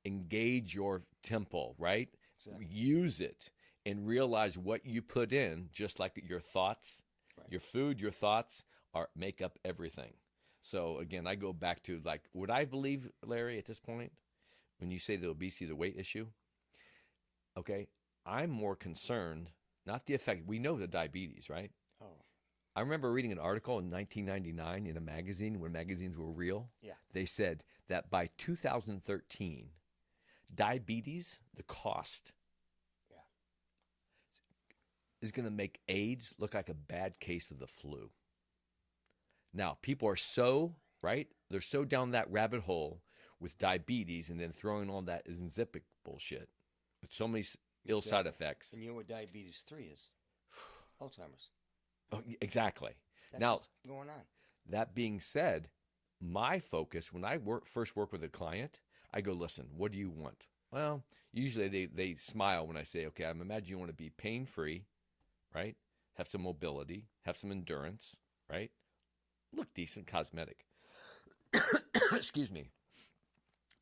engage your temple, right? Exactly. Use it and realize what you put in, just like your thoughts, right. Your food, your thoughts make up everything. So again, I go back to like, would I believe, Larry, at this point, when you say the obesity, the weight issue, okay, I'm more concerned, not the effect. We know the diabetes, right? Oh. I remember reading an article in 1999 in a magazine, when magazines were real. Yeah. They said that by 2013, diabetes, the cost, is going to make AIDS look like a bad case of the flu. Now, people are so, right? They're so down that rabbit hole with diabetes and then throwing on that Ozempic bullshit with so many ill side effects. And you know what diabetes 3 is? Alzheimer's. Oh, exactly. That's now, what's going on. That being said, my focus, when I first work with a client, I go, listen, what do you want? Well, usually they smile when I say, okay, I imagine you want to be pain-free, right? Have some mobility, have some endurance, right? Look decent, cosmetic. Excuse me.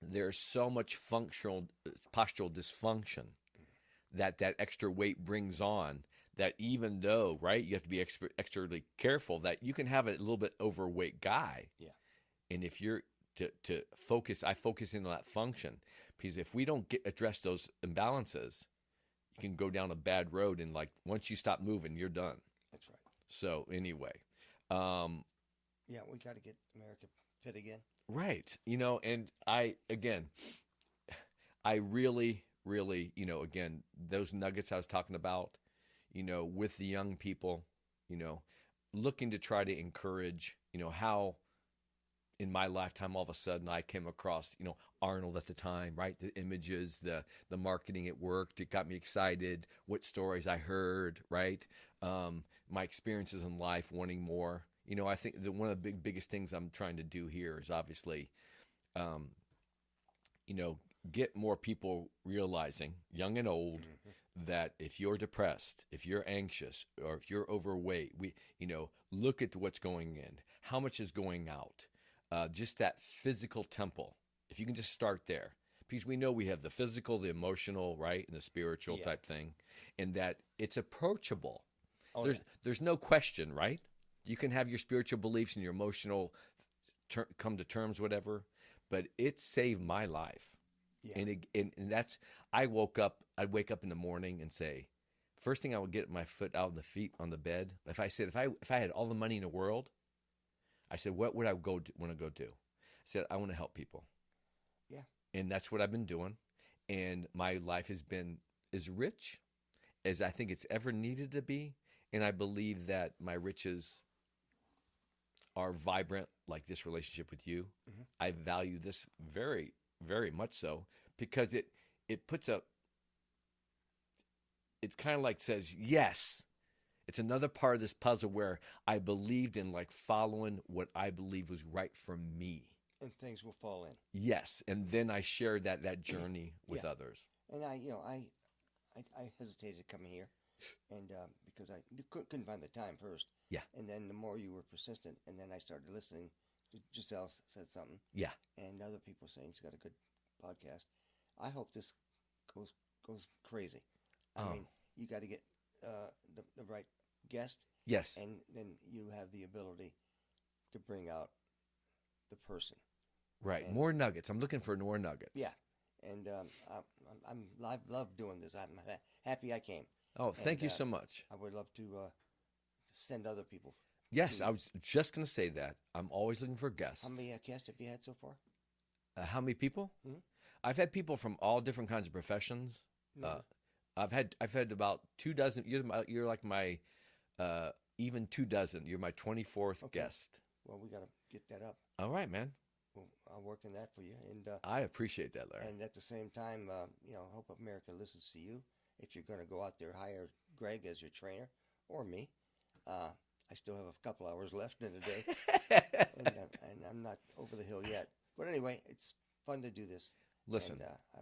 There's so much postural dysfunction that extra weight brings on, that even though, right, you have to be extra careful that you can have a little bit overweight guy. Yeah. And if you're to focus, I focus in on that function, because if we don't address those imbalances, you can go down a bad road, and like once you stop moving, you're done. That's right. So anyway, yeah, we got to get America fit again. Right. And I really, really, again, those nuggets I was talking about, with the young people, looking to try to encourage, how in my lifetime, all of a sudden I came across, Arnold at the time, right? The images, the marketing, it worked. It got me excited. What stories I heard, right? My experiences in life, wanting more. I think that one of the biggest things I'm trying to do here is obviously, get more people realizing, young and old, that if you're depressed, if you're anxious, or if you're overweight, look at what's going in, how much is going out. Just that physical temple, if you can just start there, because we know we have the physical, the emotional, right, and the spiritual type thing, and that it's approachable. Oh, there's no question, right? You can have your spiritual beliefs and your emotional come to terms, whatever, but it saved my life. Yeah. And that's, I'd wake up in the morning and say, first thing I would get my foot out on the feet on the bed. If I had all the money in the world, I said, what would I want to go do? I said, I want to help people. Yeah. And that's what I've been doing. And my life has been as rich as I think it's ever needed to be. And I believe that my riches are vibrant, like this relationship with you. Mm-hmm. I value this very, very much so, because it puts it's kind of like says, yes, it's another part of this puzzle where I believed in, like, following what I believe was right for me. And things will fall in. Yes. And then I shared that journey with others. And I hesitated coming here, and because I couldn't find the time first. Yeah. And then the more you were persistent, and then I started listening. Giselle said something. Yeah. And other people saying he's got a good podcast. I hope this goes crazy. I mean, you got to get the right guest. Yes. And then you have the ability to bring out the person. Right. And more nuggets. I'm looking for more nuggets. Yeah. And I love doing this. I'm happy I came. Oh, thank you so much. I would love to send other people. Yes, I was just going to say that. I'm always looking for guests. How many guests have you had so far? How many people? Mm-hmm. I've had people from all different kinds of professions. Mm-hmm. I've had about 24. You're like my even 24. You're my 24th guest. Well, we got to get that up. All right, man. Well, I'll work on that for you. And I appreciate that, Larry. And at the same time, I hope America listens to you. If you're going to go out there, hire Greg as your trainer, or me. I still have a couple hours left in the day, and I'm not over the hill yet. But anyway, it's fun to do this. Listen, and, I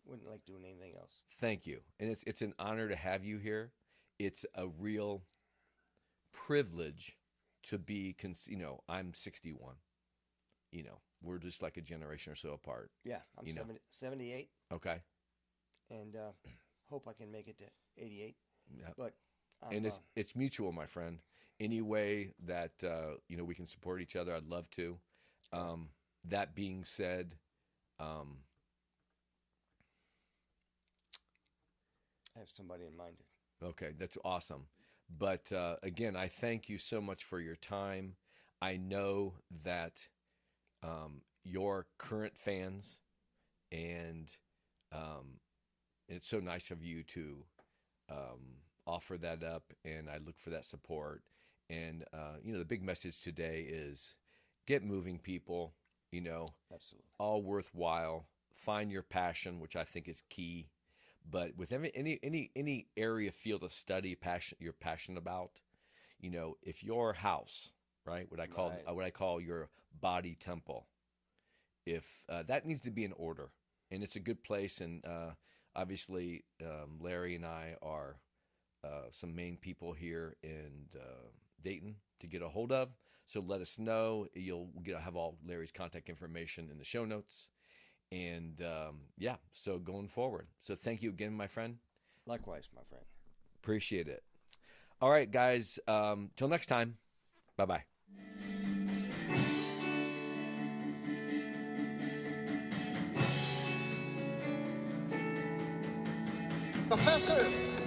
wouldn't like doing anything else. Thank you, and it's an honor to have you here. It's a real privilege to be. I'm 61. We're just like a generation or so apart. Yeah, I'm 78. Okay. And hope I can make it to 88. Yeah. But it's mutual, my friend. Any way that we can support each other, I'd love to. That being said, I have somebody in mind. Okay, that's awesome. But again, I thank you so much for your time. I know that your current fans, and it's so nice of you to offer that up, and I look for that support. And the big message today is get moving, people. Absolutely. All worthwhile. Find your passion, which I think is key. But with any area, field of study, you're passionate about, if your house, right, what I call your body temple, if that needs to be in order, and it's a good place, and obviously Larry and I are some main people here in Dayton to get a hold of. So let us know. You'll have all Larry's contact information in the show notes. And so going forward. So thank you again, my friend. Likewise, my friend. Appreciate it. All right, guys. Till next time. Bye-bye. Professor!